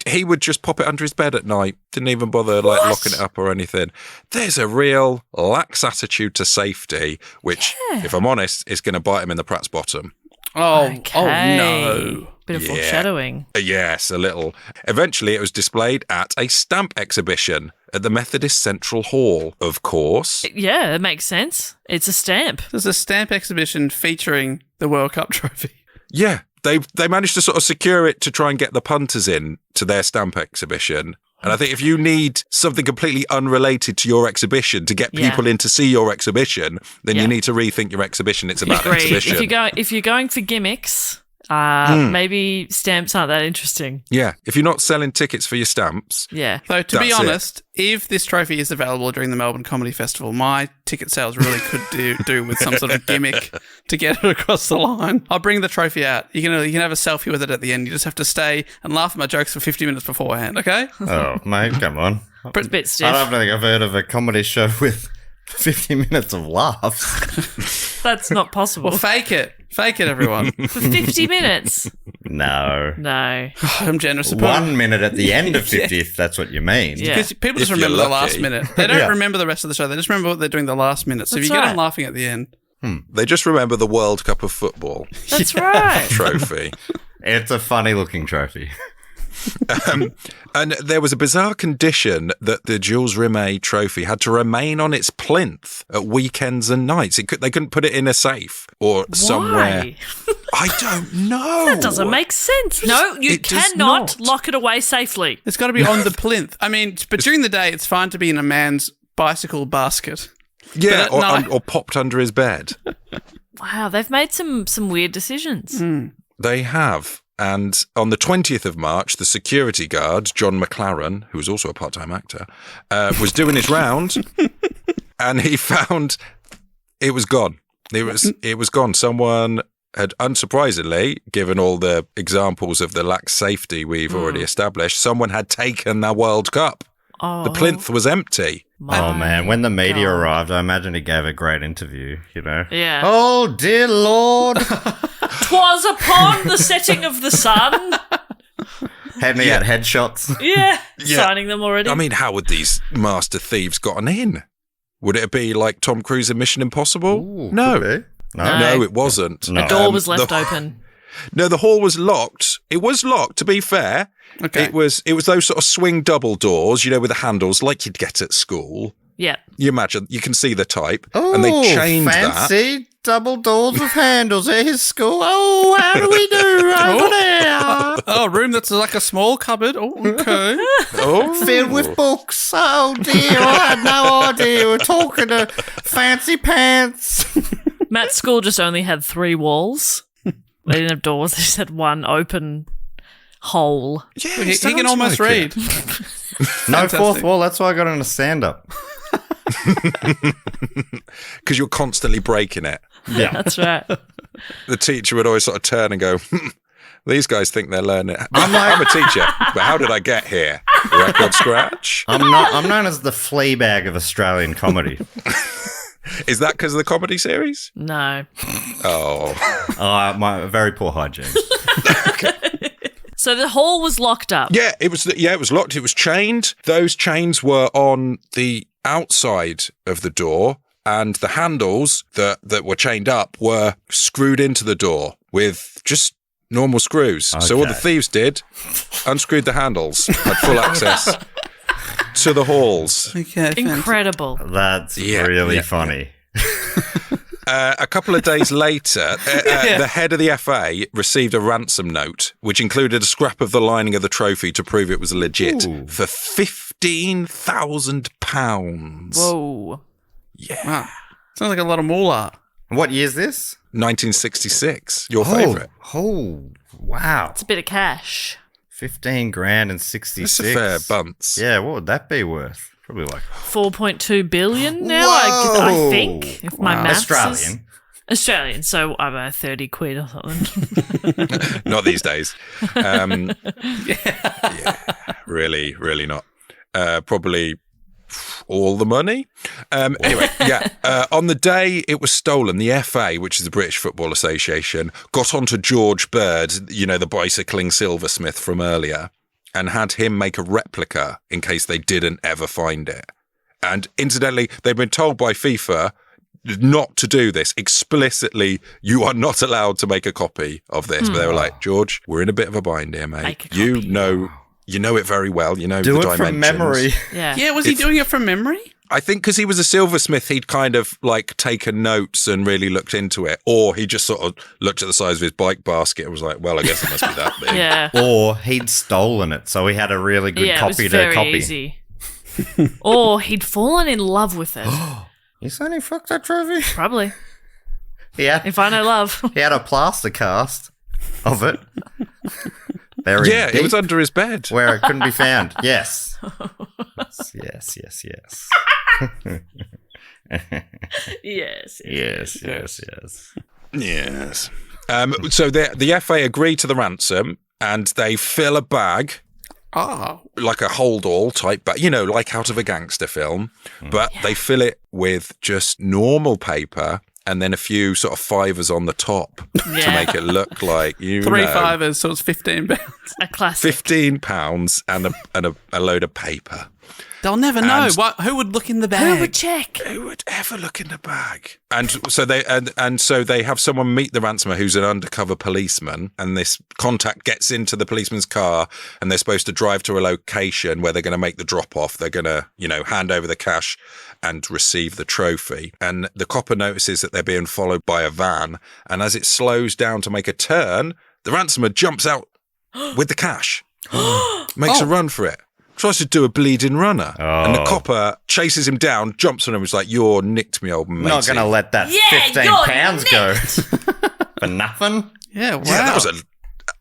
He would just pop it under his bed at night. Didn't even bother locking it up or anything. There's a real lax attitude to safety, which, if I'm honest, is going to bite him in the Pratt's Bottom. Oh, Okay. oh no. Bit of foreshadowing. Yes, a little. Eventually, it was displayed at a stamp exhibition at the Methodist Central Hall, of course. Yeah, it makes sense. It's a stamp. There's a stamp exhibition featuring the World Cup trophy. Yeah, they managed to sort of secure it to try and get the punters in to their stamp exhibition. And I think if you need something completely unrelated to your exhibition to get people in to see your exhibition, then you need to rethink your exhibition. It's about an exhibition. If you're going for gimmicks, maybe stamps aren't that interesting. Yeah, if you're not selling tickets for your stamps. Yeah. So to be honest, if this trophy is available during the Melbourne Comedy Festival, my ticket sales really could do with some sort of gimmick to get it across the line. I'll bring the trophy out. You can have a selfie with it at the end. You just have to stay and laugh at my jokes for 50 minutes beforehand, okay? Oh, mate, come on. It's a bit stiff. I don't think I've heard of a comedy show with 50 minutes of laughs. That's not possible. Well, fake it. Fake it, everyone. For 50 minutes? No. I'm generous. 1 minute at the end of 50, if that's what you mean. Yeah. Because people just remember the last minute. They don't remember the rest of the show. They just remember what they're doing the last minute. So if you get them laughing at the end. They just remember the World Cup of Football. That's right. Trophy. It's a funny-looking trophy. And there was a bizarre condition that the Jules Rimet Trophy had to remain on its plinth at weekends and nights. They couldn't put it in a safe or somewhere. Why? I don't know. That doesn't make sense. No, you cannot lock it away safely. It's got to be on the plinth. I mean, but during the day, it's fine to be in a man's bicycle basket. Yeah, or popped under his bed. Wow, they've made some weird decisions. They have. And on the 20th of March, the security guard, John McLaren, who was also a part-time actor, was doing his round, and he found it was gone. It was gone. Someone had, unsurprisingly, given all the examples of the lax safety we've already established, someone had taken the World Cup. Oh. The plinth was empty. Oh, man. When the media arrived, I imagine he gave a great interview, you know? Yeah. Oh, dear Lord. 'Twas upon the setting of the sun. Handing out headshots. Yeah. Signing them already. I mean, how would these master thieves gotten in? Would it be like Tom Cruise in Mission Impossible? Ooh, No, it wasn't. The door was left open. No, the hall was locked. It was locked, to be fair. Okay. It was those sort of swing double doors, with the handles like you'd get at school. Yeah. You imagine, you can see the type. Oh, and they changed fancy double doors with handles at his school. Oh, how do we do over there? Oh, a room that's like a small cupboard. Oh, okay. Oh, Filled with books. Oh, dear. I had no idea. We're talking to fancy pants. Matt's school just only had 3 walls. They didn't have doors. They just had one open hole. Yeah, He can almost read. No fourth wall. That's why I got on a stand-up. because you're constantly breaking it. Yeah. That's right. The teacher would always sort of turn and go, these guys think they're learning. I'm a teacher, but how did I get here? Record scratch? I'm known as the Fleabag of Australian comedy. Is that because of the comedy series? No. Oh. My very poor hygiene. So the hall was locked up. Yeah, it was locked. It was chained. Those chains were on the outside of the door, and the handles that were chained up were screwed into the door with just normal screws. Okay. So all the thieves did, unscrewed the handles, had full access to the halls. Okay, Incredible. That's really funny. A couple of days later, the head of the FA received a ransom note, which included a scrap of the lining of the trophy to prove it was legit for £15,000. Whoa. Yeah. Wow. Sounds like a lot of moolah. What year is this? 1966. Your favourite. Oh, wow. It's a bit of cash. 15 grand and 66. That's a fair bunce. Yeah, what would that be worth? Probably like 4.2 billion now, I think. If my maths is Australian, so about 30 quid or something. Not these days. Yeah, really, really not. Probably all the money. Anyway, on the day it was stolen, the FA, which is the British Football Association, got onto George Bird, the bicycling silversmith from earlier, and had him make a replica in case they didn't ever find it. And incidentally, they'd been told by FIFA, not to do this. Explicitly, you are not allowed to make a copy of this. But they were like, George, we're in a bit of a bind here, mate. You know it very well. You know Do the it dimensions. from memory. Yeah. Was he doing it from memory? I think because he was a silversmith, he'd kind of like taken notes and really looked into it. Or he just sort of looked at the size of his bike basket and was like, well, I guess it must be that big. Yeah. Or he'd stolen it, so he had a really good copy to copy. Easy. Or he'd fallen in love with it. You saying he fucked that trophy? Probably. Yeah. If I know love. He had a plaster cast of it. Very Yeah, it was under his bed. where it couldn't be found. Yes. Yes. Yes. Yes. So the FA agree to the ransom and they fill a bag, like a hold-all type bag, like out of a gangster film, but they fill it with just normal paper and then a few sort of fivers on the top to make it look like, 3 fivers, so it's £15. A classic. £15 and a load of paper. They'll never know. Who would look in the bag? Who would check? Who would ever look in the bag? And so they have someone meet the ransomer who's an undercover policeman, and this contact gets into the policeman's car, and they're supposed to drive to a location where they're going to make the drop off. They're going to, hand over the cash and receive the trophy. And the copper notices that they're being followed by a van, and as it slows down to make a turn, the ransomer jumps out with the cash, makes a run for it. Tries to do a bleeding runner. And the copper chases him down, jumps on him, and was like, "You're nicked me, old mate." Not going to let that £15 go for nothing. Yeah, wow. Yeah,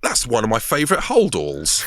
that's one of my favourite hold-alls.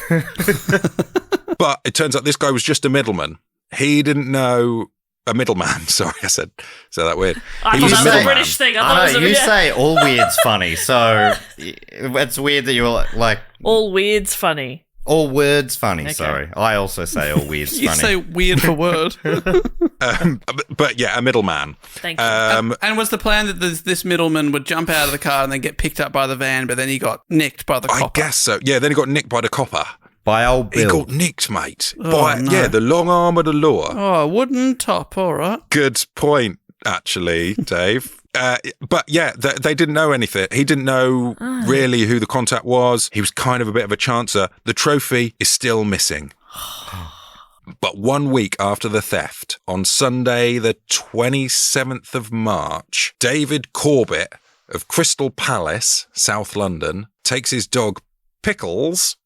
But it turns out this guy was just a middleman. He didn't know a middleman. Sorry, I said that weird. I He thought was that was a middleman. British thing. I thought it was You say all weird's funny, so it's weird that you're like... all weird's funny. All words funny, Okay. sorry. I also say all weird's You funny. say weird for word. But yeah, a middleman. Thank you. And was the plan that this middleman would jump out of the car and then get picked up by the van, but then he got nicked by the copper? I guess so. Yeah, then he got nicked by the copper. By old Bill. He got nicked, mate. Oh, no. Yeah, the long arm of the law. Oh, wooden top, all right. Good point, actually, Dave. But yeah, they didn't know anything. He didn't know really who the contact was. He was kind of a bit of a chancer. The trophy is still missing. But 1 week after the theft, on Sunday, the 27th of March, David Corbett of Crystal Palace, South London, takes his dog Pickles,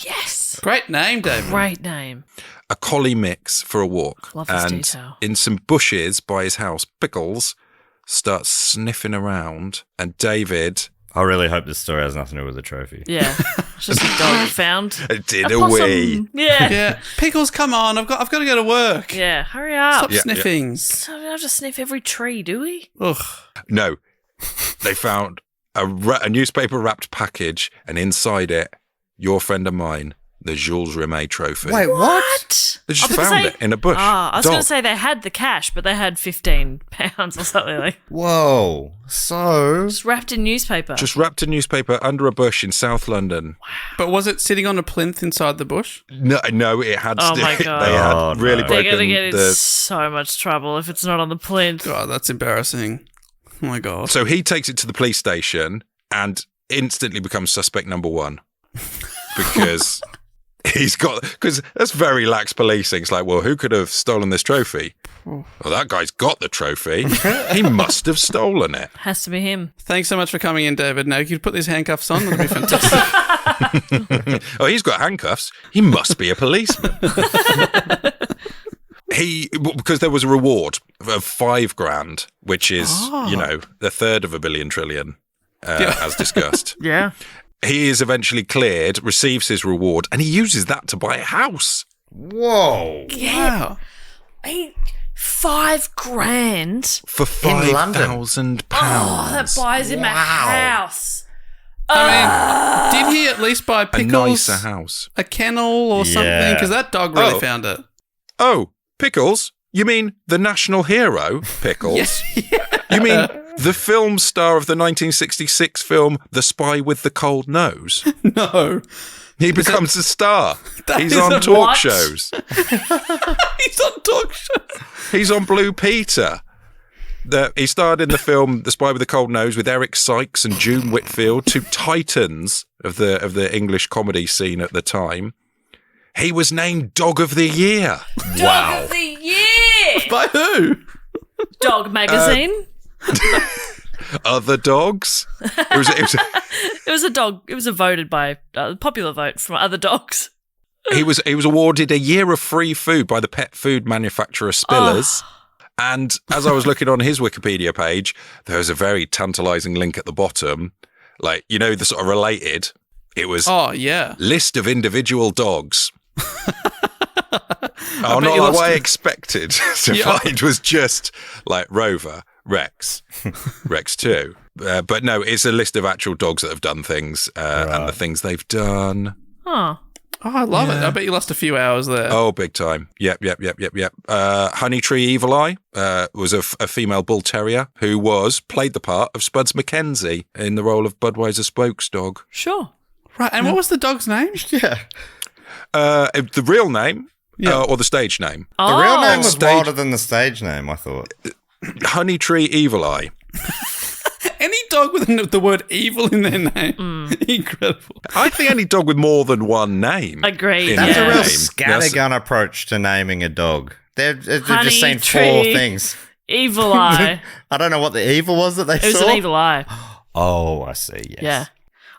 Yes. Great name, David. Great name. a collie mix, for a walk. Love this and detail. in some bushes by his house, Pickles starts sniffing around, and David... I really hope this story has nothing to do with the trophy. Yeah. It's just a dog found. Did a a possum. wee. Yeah. Yeah. Pickles, come on. I've got to go to work. Yeah. Hurry up. Stop sniffing. So we don't have to sniff every tree, do we? Ugh. No. They found a newspaper wrapped package, and inside it, your friend of mine, the Jules Rimet Trophy. Wait, what? They just I was gonna found say- it in a bush. I was Dog. going to say they had the cash, but they had £15 or something like. Whoa. So... Just wrapped in newspaper. Just wrapped in newspaper under a bush in South London. But was it sitting on a plinth inside the bush? No, it had. Oh my God. They Oh, had really no. They're broken going to get in the. so much trouble if it's not on the plinth. God, that's embarrassing. Oh my God. So he takes it to the police station and instantly becomes suspect number one because because that's very lax policing. It's like, well, who could have stolen this trophy? Well, that guy's got the trophy. He must have stolen it. Has to be him. Thanks so much for coming in, David. Now, you could put these handcuffs on. That'd be fantastic. Oh, he's got handcuffs. He must be a policeman. Because there was a reward of $5,000, which is, the third of $1 billion trillion, as discussed. Yeah. He is eventually cleared, receives his reward, and he uses that to buy a house. Whoa. Wow. $5,000. For In London. £5,000. Oh, that buys him a house. I mean, did he at least buy A Pickles nicer house. a kennel or something? Yeah. Because that dog really found it. Oh, Pickles? You mean the national hero, Pickles? Yes. You mean the film star of the 1966 film The Spy with the Cold Nose? No. He becomes a star. He's is on a talk what? shows. He's on talk shows. He's on Blue Peter. He starred in the film The Spy with the Cold Nose with Eric Sykes and June Whitfield, two titans of the English comedy scene at the time. He was named Dog of the Year. Dog of the Year! By who? Dog Magazine. Other dogs. It was a dog. It was a voted by popular vote from other dogs. He was awarded a year of free food by the pet food manufacturer Spillers. And as I was looking on his Wikipedia page, there was a very tantalizing link at the bottom. Like, you know, the sort of related. It was list of individual dogs. Not like what I expected to find was just like Rover, Rex, Rex 2. But no, it's a list of actual dogs that have done things and the things they've done. Huh. Oh, I love it. I bet you lost a few hours there. Oh, big time. Yep. Honey Tree Evil Eye was a female bull terrier who played the part of Spuds McKenzie in the role of Budweiser Spokes dog. Sure. Right, and what was the dog's name? Yeah. The real name or the stage name? The real name was wilder than the stage name, I thought. Honey Tree Evil Eye. Any dog with the word evil in their name. Incredible. I think any dog with more than one name. Agreed. That's a real name. scattergun approach to naming a dog. They've just seen Tree, 4 things. Evil Eye. I don't know what the evil was that they saw. It was an evil eye. Oh, I see, yes. Yeah.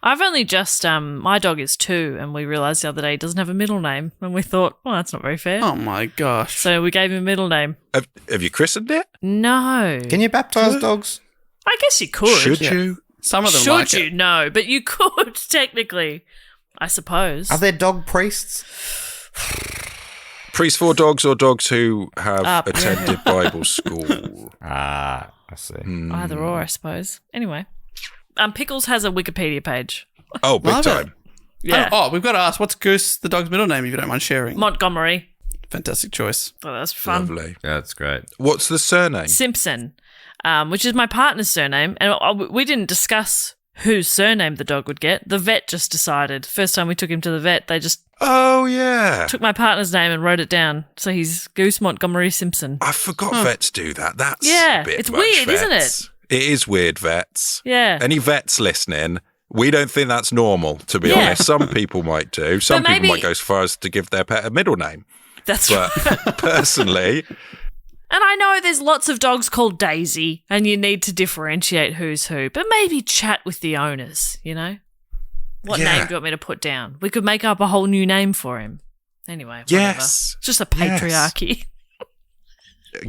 I've only just, my dog is 2, and we realised the other day he doesn't have a middle name. And we thought, well, that's not very fair. Oh, my gosh. So we gave him a middle name. Have you christened it? No. Can you baptise dogs? I guess you could. Should you? Some of them Should like you? it. No, but you could, technically. I suppose. Are there dog priests? Priests for dogs or dogs who have attended Bible school? I see. Either or, I suppose. Anyway. Pickles has a Wikipedia page. Oh, big Love time. Yeah. Oh, we've got to ask, what's Goose, the dog's middle name, if you don't mind sharing? Montgomery. Fantastic choice. Oh, that's fun. Lovely. Yeah, that's great. What's the surname? Simpson, which is my partner's surname. And we didn't discuss whose surname the dog would get. The vet just decided. First time we took him to the vet, they just Oh, yeah. took my partner's name and wrote it down. So he's Goose Montgomery Simpson. I forgot vets do that. That's Yeah, a bit it's much, weird, vets. isn't it? It is weird, vets. Yeah. Any vets listening, we don't think that's normal, to be honest. Some people might do. Some people might go as far as to give their pet a middle name. That's But right. personally, And I know there's lots of dogs called Daisy, and you need to differentiate who's who, but maybe chat with the owners, you know? What name do you want me to put down? We could make up a whole new name for him. Anyway, whatever. Yes. It's just a patriarchy.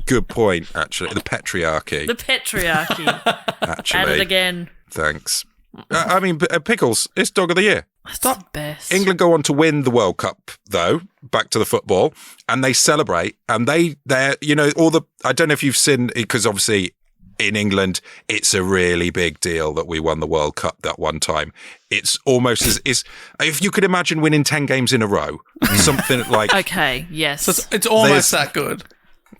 good point, actually. The patriarchy, The patriarchy. actually. At it again. Thanks. I mean, Pickles, it's Dog of the Year. That's the best. England go on to win the World Cup, though, back to the football, and they celebrate, and they're, you know, I don't know if you've seen, because obviously in England, it's a really big deal that we won the World Cup that one time. It's almost as, if you could imagine winning 10 games in a row, something like... Okay, yes. So it's almost that good.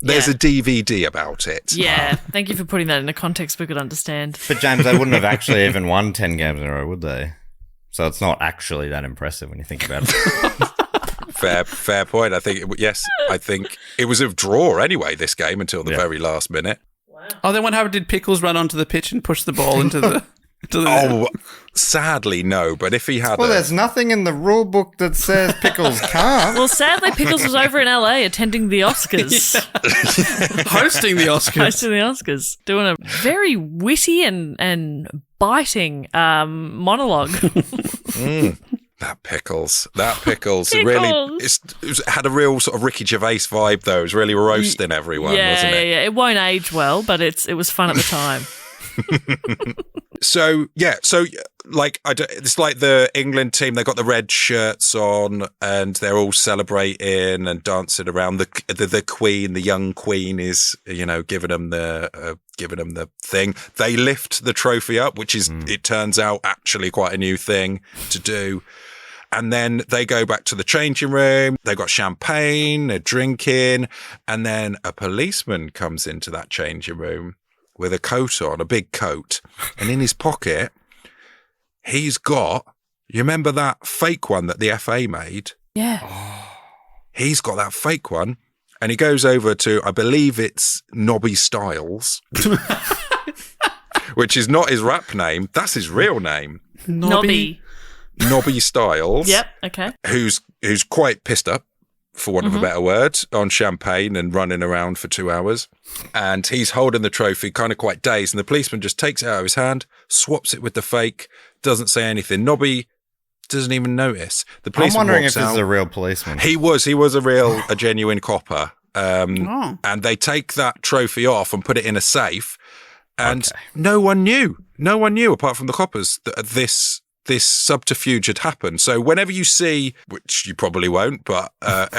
There's a DVD about it. Yeah, thank you for putting that in a context we could understand. But James, they wouldn't have actually even won 10 games in a row, would they? So it's not actually that impressive when you think about it. Fair point. I think it was a draw anyway, this game, until the very last minute. Oh, then what happened? Did Pickles run onto the pitch and push the ball into the... Oh, sadly, no. But if he had there's nothing in the rule book that says Pickles can't. Well, sadly, Pickles was over in LA attending the Oscars. Hosting the Oscars. Hosting the Oscars. Doing a very witty and biting monologue. That Pickles really it had a real sort of Ricky Gervais vibe, though. It was really roasting everyone, wasn't it? Yeah. It won't age well, but it was fun at the time. So like it's like the England team. They got the red shirts on, and they're all celebrating and dancing around. The Queen, the young Queen, is giving them the thing. They lift the trophy up, which is it turns out actually quite a new thing to do. And then they go back to the changing room. They got champagne, they're drinking, and then a policeman comes into that changing room with a coat on, a big coat, and in his pocket, he's got, you remember that fake one that the FA made? Yeah. He's got that fake one, and he goes over to, I believe it's Nobby Styles, which is not his rap name. That's his real name. Nobby Styles. Yep. Okay. Who's quite pissed up, for want of a better word, on champagne and running around for 2 hours. And he's holding the trophy, kind of quite dazed. And the policeman just takes it out of his hand, swaps it with the fake, doesn't say anything. Nobby doesn't even notice. The policeman I'm wondering walks if this out. is a real policeman. He was a genuine copper. And they take that trophy off and put it in a safe. And no one knew apart from the coppers that this subterfuge had happened. So whenever you see, which you probably won't, but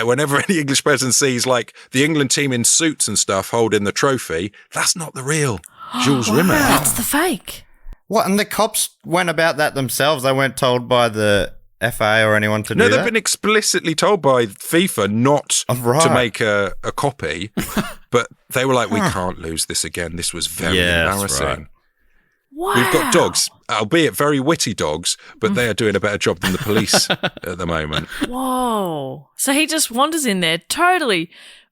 whenever any English person sees like the England team in suits and stuff holding the trophy, that's not the real Jules Rimet. That's the fake. What? And the cops went about that themselves? They weren't told by the FA or anyone to do that? No, they've been explicitly told by FIFA not to make a copy, but they were like, we can't lose this again. This was very embarrassing. Right. Wow. We've got dogs, albeit very witty dogs, but they are doing a better job than the police at the moment. Whoa. So he just wanders in there totally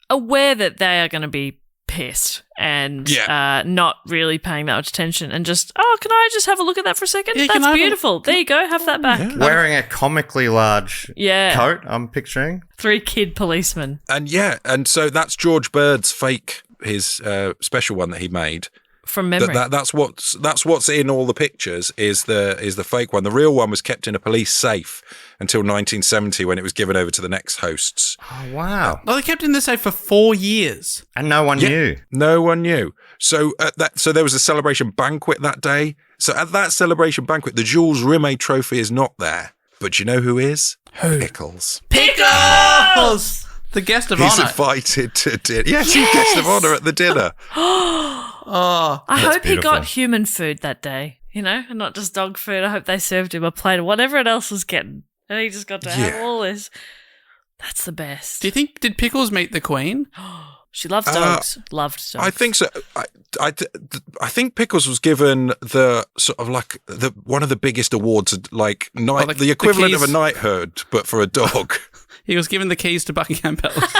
aware that they are going to be pissed and not really paying that much attention and just, can I just have a look at that for a second? Yeah, That's beautiful. There you go. Have that back. Yeah. Wearing a comically large coat, I'm picturing. 3 kid policemen. And so that's George Bird's fake, his special one that he made. From memory. That's what's in all the pictures is the fake one. The real one was kept in a police safe until 1970 when it was given over to the next hosts. Oh, wow. Well, they kept it in the safe for 4 years. And no one knew. No one knew. So so there was a celebration banquet that day. So at that celebration banquet, the Jules Rimet Trophy is not there. But you know who is? Who? Pickles. Pickles! The guest of He's honour. invited to dinner. Yes, he's guest of honour at the dinner. I hope he beautiful. got human food that day, and not just dog food. I hope they served him a plate of whatever it else was getting. And he just got to have all this. That's the best. Did Pickles meet the Queen? She loves dogs. Loved dogs. I think so. I think Pickles was given the sort of like one of the biggest awards, like the equivalent of a knighthood, but for a dog. He was given the keys to Buckingham Palace.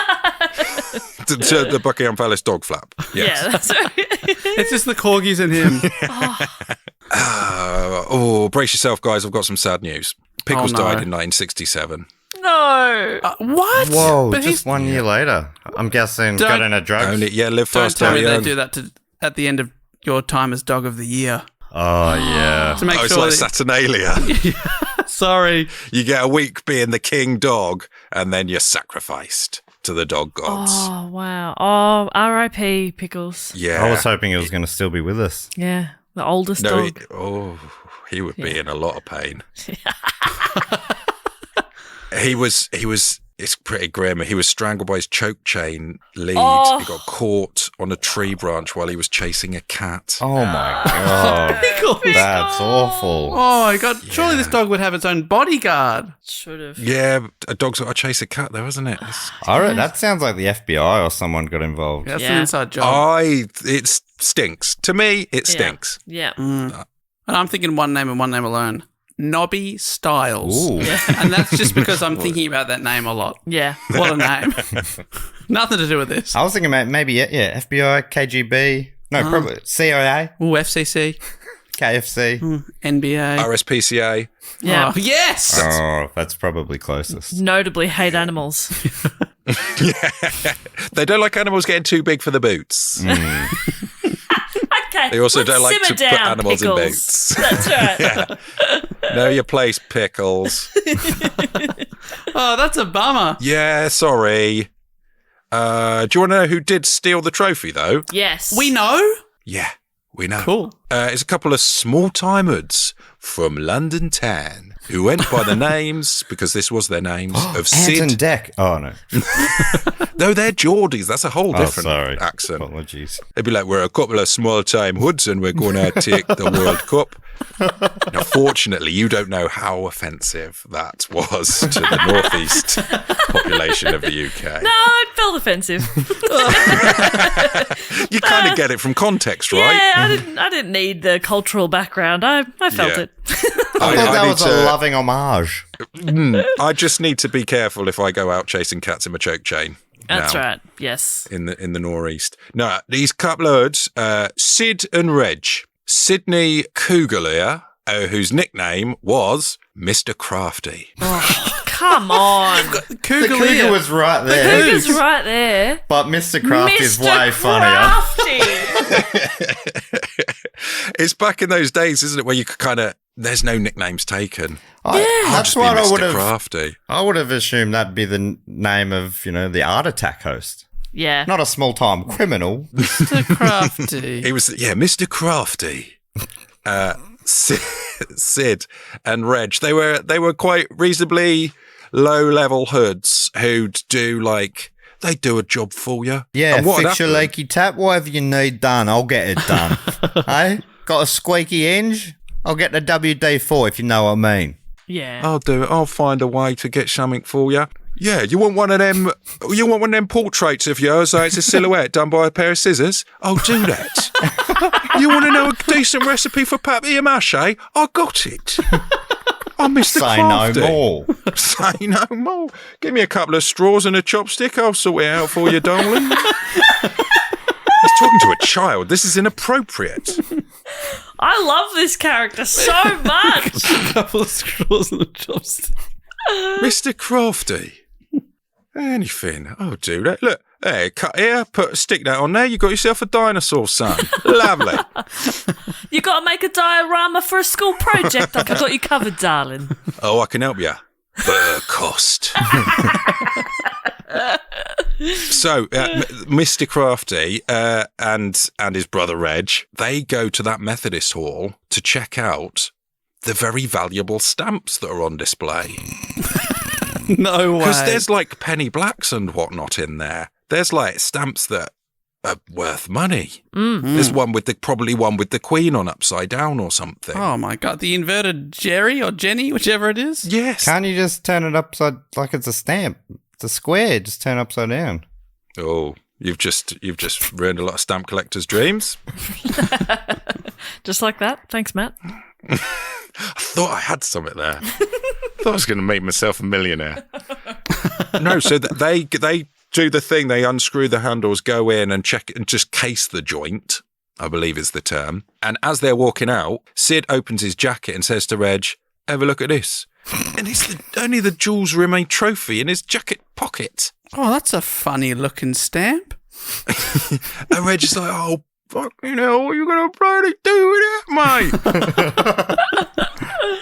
to the Buckingham Palace dog flap. Yes. Yeah, that's right. It's just the corgis and him. Brace yourself, guys. I've got some sad news. Pickles died in 1967. No. What? Whoa, But just 1 year later. I'm guessing got into drugs. Live Don't fast, tell me die they young. do that at the end of your time as Dog of the Year. Oh, yeah. To make It's sure like Saturnalia. Sorry. You get a week being the king dog, and then you're sacrificed to the dog gods. Oh, wow. Oh, R.I.P. Pickles. Yeah. I was hoping he was going to still be with us. Yeah, the oldest dog. He would be in a lot of pain. He was. It's pretty grim. He was strangled by his choke chain lead. Oh. He got caught on a tree branch while he was chasing a cat. Oh, my God. Pickles. That's awful. Oh, my God. Surely this dog would have its own bodyguard. Should have. Yeah, a dog's got to chase a cat, though, isn't it? That sounds like the FBI or someone got involved. That's Yeah. an inside job. It stinks. To me, it stinks. Yeah. And I'm thinking one name and one name alone. Nobby Styles. Ooh. And that's just because I'm thinking about that name a lot. Yeah. What a name. Nothing to do with this. I was thinking about maybe, FBI, KGB. No, probably CIA, Ooh, FCC. KFC. NBA. RSPCA. Yeah. Oh, yes! Oh, that's probably closest. Notably hate animals. They don't like animals getting too big for the boots. Okay. They also let's don't like simmer to put down, animals in Pickles. boots. That's right. Know your place, Pickles. Oh, that's a bummer. Yeah, sorry. Do you want to know who did steal the trophy, though? Yes. We know? Yeah, we know. Cool. It's a couple of small-timers from London Town who went by the names, because this was their names, of Anton Sid. Deck. Oh, no. No, they're Geordies. That's a whole different accent. Apologies. They'd be like, we're a couple of small-time hoods and we're going to take the World Cup. Now, fortunately, you don't know how offensive that was to the northeast population of the UK. No, it felt offensive. You kind of get it from context, right? Yeah, I didn't need the cultural background. I felt Yeah. it. I thought that need was a loving homage. I just need to be careful if I go out chasing cats in my choke chain. That's right. Yes. In the northeast. No, these couple of words, Sid and Reg. Sidney Cougalier, whose nickname was Mr. Crafty. Oh, come on. The cougar was right there. The cougar's right there. But Mr. Crafty is way Crafty. funnier. It's back in those days, isn't it, where you could kind of, there's no nicknames taken. That's what I would have. Crafty. I would have assumed that'd be the name of, the Art Attack host. Yeah. Not a small-time criminal. Mr. Crafty. He was, Mr. Crafty. Sid and Reg. They were quite reasonably low-level hoods who'd do they do a job for you. Yeah, and what fix your leaky tap, whatever you need done, I'll get it done. Hey, got a squeaky hinge? I'll get the WD-4 if you know what I mean. Yeah. I'll do it. I'll find a way to get something for you. Yeah, you want one of them? You want one of them portraits of yours? So it's a silhouette done by a pair of scissors. I'll do that. You want to know a decent recipe for papier-mâché? I got it. I'm Mr. Crafty. Say no more. Say no more. Give me a couple of straws and a chopstick. I'll sort it out for you, darling. He's talking to a child. This is inappropriate. I love this character so much. A couple of straws and a chopstick. Mr. Crafty. Anything. I'll do that. Look, hey, cut here, put a stick that on there. You got yourself a dinosaur, son. Lovely. You got to make a diorama for a school project. I've got you covered, darling. Oh, I can help you. But cost. So, Mr. Crafty and his brother Reg, they go to that Methodist hall to check out the very valuable stamps that are on display. No way. Because there's penny blacks and whatnot in there. There's stamps that are worth money. There's one probably one with the Queen on upside down or something. Oh my God. The inverted Jerry or Jenny, whichever it is. Yes. Can't you just turn it upside like it's a stamp? It's a square. Just turn it upside down. Oh, you've just ruined a lot of stamp collectors' dreams. Just like that. Thanks, Matt. I thought I had something there. I thought I was going to make myself a millionaire. No, so they do the thing. They unscrew the handles, go in and check and just case the joint, I believe is the term. And as they're walking out, Sid opens his jacket and says to Reg, "Have a look at this." And it's only the Jules Rimet Trophy in his jacket pocket. Oh, that's a funny looking stamp. And Reg is like, "Oh, fucking hell, what are you going to bloody do with it, mate?"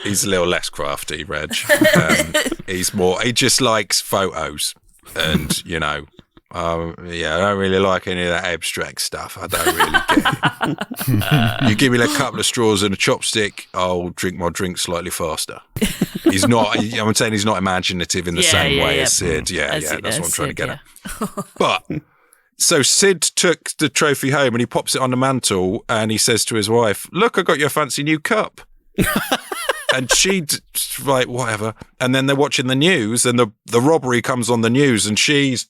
He's a little less crafty, Reg. He just likes photos. And, I don't really like any of that abstract stuff. I don't really get it. You give me a couple of straws and a chopstick, I'll drink my drink slightly faster. He's not, I'm saying he's not imaginative in the same way as Sid. That's what I'm trying to get at. But, so Sid took the trophy home and he pops it on the mantle and he says to his wife, "Look, I got you a fancy new cup." And she'd whatever. And then they're watching the news and the robbery comes on the news and she's,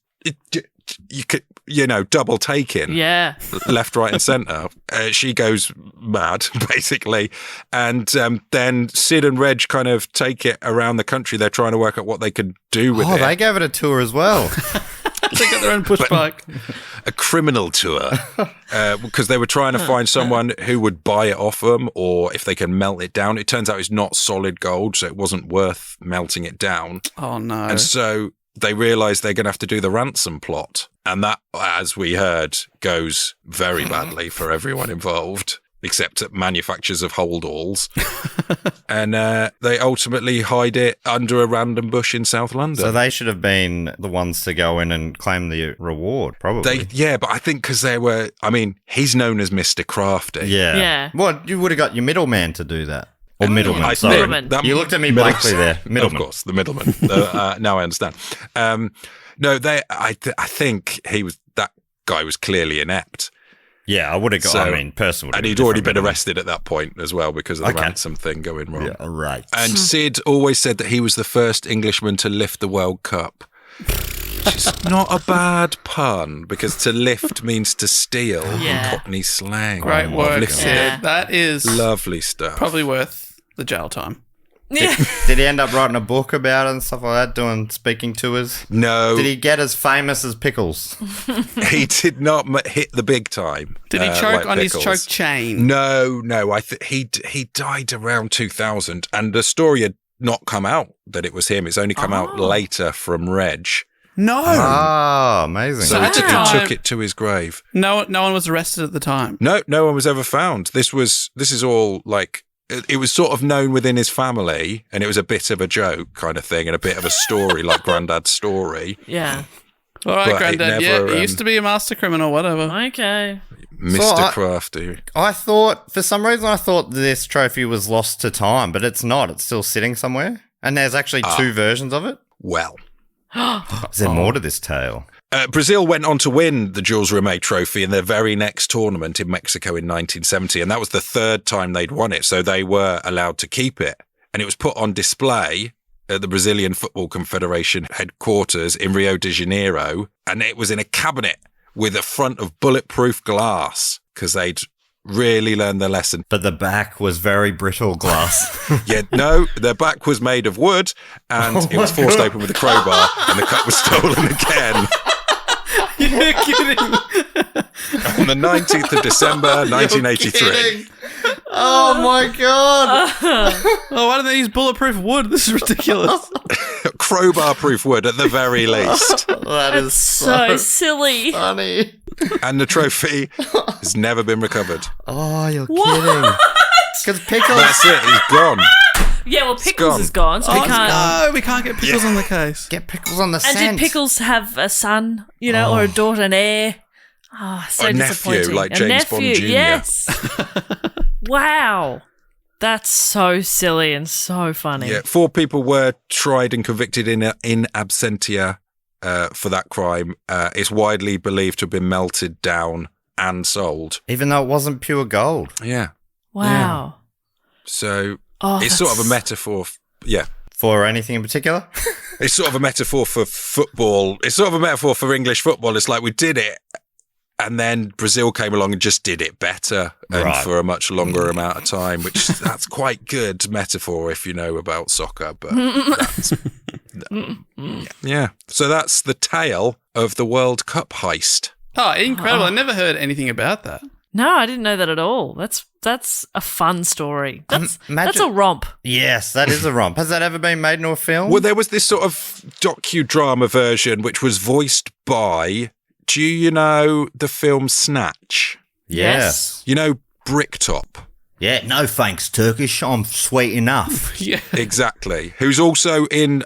double taking. Yeah. Left, right and centre. She goes mad, basically. And then Sid and Reg kind of take it around the country. They're trying to work out what they could do with it. Oh, they gave it a tour as well. They got their own push bike. A criminal tour. Because they were trying to find someone who would buy it off them or if they can melt it down. It turns out it's not solid gold, so it wasn't worth melting it down. Oh, no. And so they realise they're going to have to do the ransom plot. And that, as we heard, goes very badly for everyone involved, except at manufacturers of holdalls. And they ultimately hide it under a random bush in South London. So they should have been the ones to go in and claim the reward, probably. But I think because he's known as Mr. Crafty. Yeah. Well, you would have got your middleman to do that. Or middleman, sorry. Middleman. You looked at me blankly there. Middleman. Of course, the middleman. Now I understand. I think that guy was clearly inept. Yeah, I would have got, personally. And he'd already been arrested at that point as well because of the ransom thing going wrong. Yeah, right. And Sid always said that he was the first Englishman to lift the World Cup. Which is not a bad pun because to lift means to steal in Cockney slang. Great work, Sid. Yeah. That is lovely stuff. Probably worth the jail time. Yeah. Did he end up writing a book about it and stuff like that, doing speaking tours? No. Did he get as famous as Pickles? He did not hit the big time. Did he choke like on his Pickles. choke chain? No. He died around 2000, and the story had not come out that it was him. It's only come out later from Reg. No. Oh, amazing. So at he the time- took it to his grave. No one was arrested at the time. No one was ever found. This is all like, it was sort of known within his family, and it was a bit of a joke kind of thing and a bit of a story, like Grandad's story. Yeah. All right, But it Grandad. never, He used to be a master criminal, whatever. Okay. Mr. Crafty. I thought, for some reason, this trophy was lost to time, but it's not. It's still sitting somewhere. And there's actually two versions of it. Well, Is there more to this tale? Brazil went on to win the Jules Rimet Trophy in their very next tournament in Mexico in 1970, and that was the third time they'd won it, so they were allowed to keep it. And it was put on display at the Brazilian Football Confederation headquarters in Rio de Janeiro, and it was in a cabinet with a front of bulletproof glass, because they'd really learned their lesson. But the back was very brittle glass. Yeah, no, their back was made of wood, and it was forced open with a crowbar, and the cup was stolen again. You're kidding. On the 19th of December, 1983. Oh my god! Oh, why don't they use bulletproof wood? This is ridiculous. Crowbar-proof wood at the very least. That is So silly. funny. And the trophy has never been recovered. Oh, you're kidding. Because Pickles... That's it, he's gone. Yeah, well, Pickles gone. is gone, so we can't. No, we can't get Pickles on the case. Get Pickles on the And scent. did Pickles have a son, or a daughter, an heir? Oh, so A nephew, disappointing. like A James Bond nephew, Jr.. Yes. Wow. That's so silly and so funny. Yeah, 4 people were tried and convicted in absentia for that crime. It's widely believed to have been melted down and sold. Even though it wasn't pure gold. Yeah. Wow. So Oh, it's sort of a that's- metaphor. Yeah. For anything in particular? It's sort of a metaphor for football. It's sort of a metaphor for English football. It's like we did it, and then Brazil came along and just did it better and Right. for a much longer amount of time, which that's quite good metaphor if you know about soccer. But that's, yeah. So that's the tale of the World Cup heist. Oh, incredible. I never heard anything about that. No, I didn't know that at all. That's a fun story. That's imagine- a romp. Yes, that is a romp. Has that ever been made into a film? Well, there was this sort of docudrama version which was voiced by, do you know the film Snatch? Yes. You know Bricktop? Yeah, no thanks, Turkish. I'm sweet enough. Yeah. Exactly. Who's also in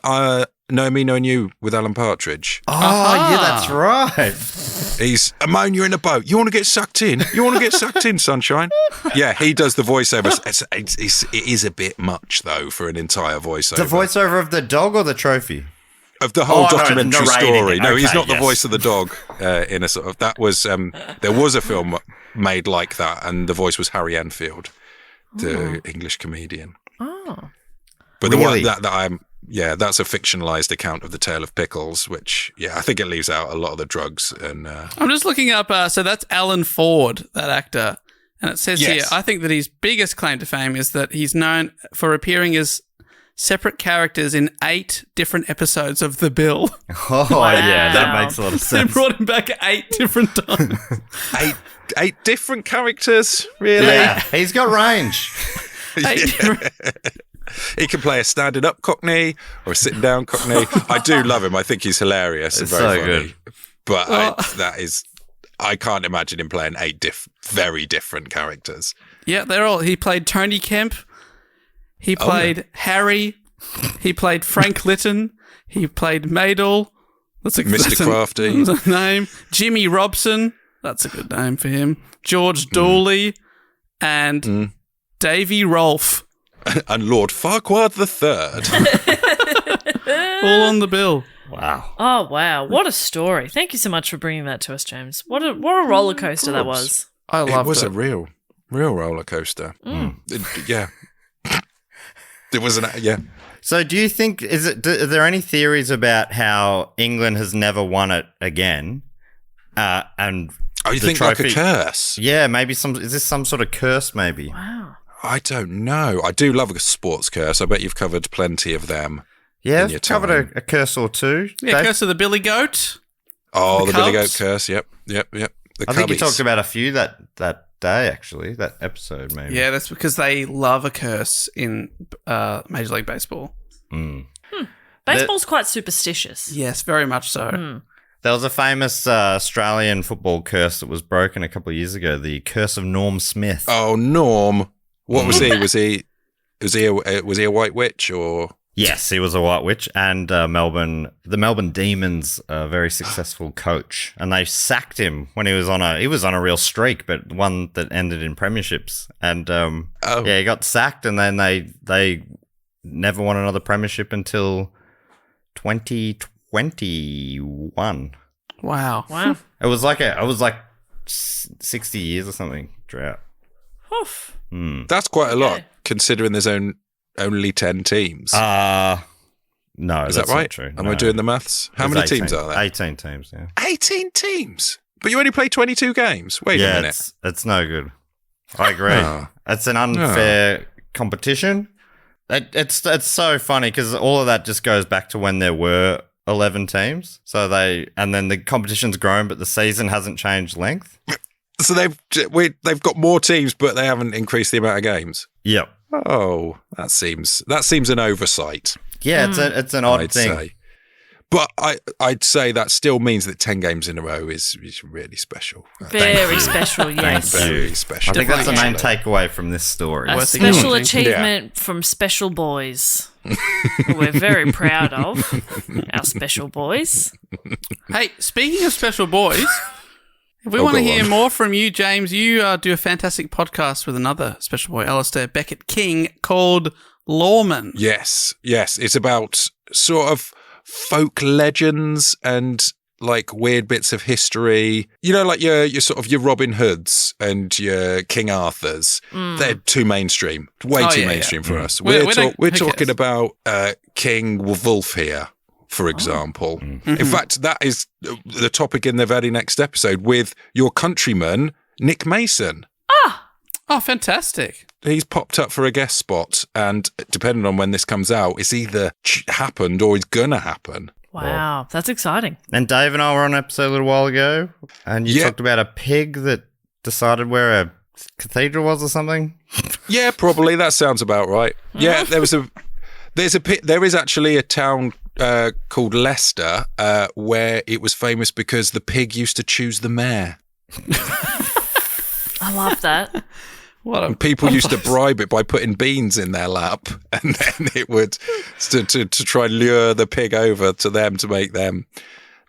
Know Me, Know You with Alan Partridge. Oh, yeah, that's right. He's, ammonia in a boat. You want to get sucked in? You want to get sucked in, sunshine? Yeah, he does the voiceover. It is a bit much, though, for an entire voiceover. The voiceover of the dog or the trophy? Of the whole Oh, no, documentary narrating story. it. No, he's Okay, not the yes. voice of the dog in a sort of... That was... there was a film made like that, and the voice was Harry Enfield, the English comedian. Oh. But the Really? one that I'm... Yeah, that's a fictionalized account of the tale of Pickles, which, yeah, I think it leaves out a lot of the drugs. And I'm just looking up, so that's Alan Ford, that actor. And it says here, Yes. I think that his biggest claim to fame is that he's known for appearing as separate characters in 8 different episodes of The Bill. Oh, yeah, that Wow. makes a lot of They sense. brought him back 8 different times. eight different characters, really? Yeah, he's got range. 8 different- He can play a standing up Cockney or a sitting down Cockney. I do love him. I think he's hilarious and It's very so funny. good. But I can't imagine him playing 8 very different characters. Yeah, they're all. He played Tony Kemp. He played Harry. He played Frank Litton. He played Maidel. That's Mr. Crafty. That's a name. Jimmy Robson. That's a good name for him. George Dooley. And Davy Rolfe. And Lord Farquaad III. All on the bill. Wow. Oh, wow. What a story. Thank you so much for bringing that to us, James. What a roller coaster that was. I It loved was it. a real roller coaster. Yeah. It was yeah. So do you think, are there any theories about how England has never won it again? And Oh, you the think like a trophy- curse? Yeah, maybe is this some sort of curse maybe? Wow. I don't know. I do love a sports curse. I bet you've covered plenty of them. Yeah, in your I've covered time. a curse or two. Yeah, Dave? Curse of the Billy Goat. Oh, the Billy Goat Cubs. curse. Yep. The I think you Cubbies. talked about a few that day, actually, that episode, maybe. Yeah, that's because they love a curse in Major League Baseball. Baseball's quite superstitious. Yes, very much so. There was a famous Australian football curse that was broken a couple of years ago, the curse of Norm Smith. Oh, Norm. What was he? Was he a white witch or? Yes, he was a white witch, and the Melbourne Demons, a very successful coach, and they sacked him when he was on a real streak, but one that ended in premierships. And yeah, he got sacked, and then they never won another premiership until 2021. Wow. It was like 60 years or something drought. Oof. That's quite a lot, considering there's only 10 teams. No, Is that's that right? not true. Am No. I doing the maths? How There's many 18 teams are there? 18 teams, yeah. 18 teams? But you only play 22 games? Wait a Yeah, minute. it's no good. I agree. Oh. It's an unfair competition. It's so funny because all of that just goes back to when there were 11 teams. And then the competition's grown, but the season hasn't changed length. So they've got more teams, but they haven't increased the amount of games. Yep. Oh, that seems an oversight. Yeah, it's an odd I'd thing. say. But I'd say that still means that 10 games in a row is really special. Very special, yes. Very special. I think that's the main Definitely. takeaway from this story. A Worth special acknowledging. achievement from Special Boys. Who we're very proud of. Our Special Boys. Hey, speaking of special boys, if we Oh, want to go hear on. more from you, James, you do a fantastic podcast with another special boy, Alistair Beckett King, called Loremen. Yes. It's about sort of folk legends and like weird bits of history. You know, like your sort of your Robin Hoods and your King Arthurs. They're too mainstream. Way Oh, too yeah, mainstream for us. We We're don't- who talking cares? about King Wolf here, for example. In fact, that is the topic in the very next episode with your countryman, Nick Mason. Oh, fantastic. He's popped up for a guest spot, and depending on when this comes out, it's either happened or it's gonna happen. Wow, that's exciting. And Dave and I were on an episode a little while ago, and you Yeah. talked about a pig that decided where a cathedral was or something. Yeah, probably that sounds about right. Yeah, there is actually a town called Leicester where it was famous because the pig used to choose the mayor. I love that. And people used to bribe it by putting beans in their lap, and then it would to try and lure the pig over to them to make them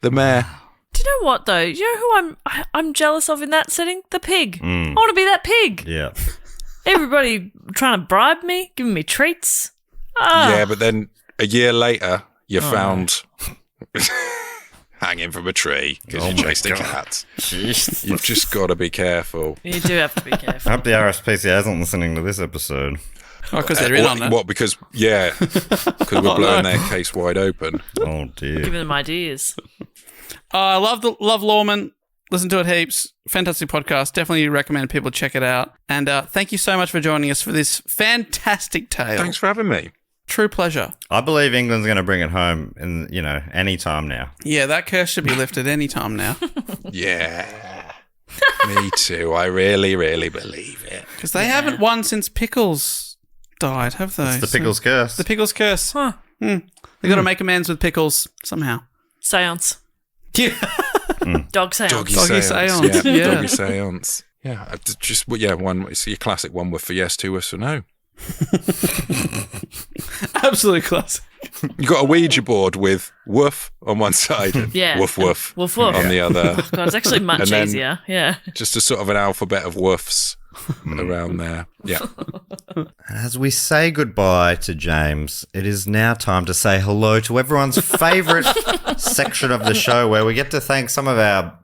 the mayor. Do you know what though? You know who I'm jealous of in that setting? The pig. I want to be that pig. Yeah. Everybody trying to bribe me, giving me treats. Ah. Yeah, but then a year later, you're found hanging from a tree because you chased a cat. Jeez. You've just got to be careful. You do have to be I careful. hope the RSPCA isn't listening to this episode. Oh, because they're in on it. What? Because we're blowing their case wide open. Oh, dear. Giving them ideas. I love Loremen. Listen to it heaps. Fantastic podcast. Definitely recommend people check it out. And thank you so much for joining us for this fantastic tale. Thanks for having me. True pleasure. I believe England's going to bring it home in, any time now. Yeah, that curse should be lifted any time now. Yeah. Me too. I really, really believe it. Because they haven't won since Pickles died, have they? It's the Pickles curse. The Pickles curse. Huh. They got to make amends with Pickles somehow. Seance. Yeah. Dog seance. Doggy Doggy seance. seance, yeah. Doggy seance. Yeah. One. It's your classic. One word for yes, two words for no. Absolutely classic. You got a Ouija board with woof on one side and Yeah. woof woof Woof woof. on the other. God, it's actually much And then- easier. Yeah. Just a sort of an alphabet of woofs around there. Yeah. As we say goodbye to James, it is now time to say hello to everyone's favourite section of the show where we get to thank some of our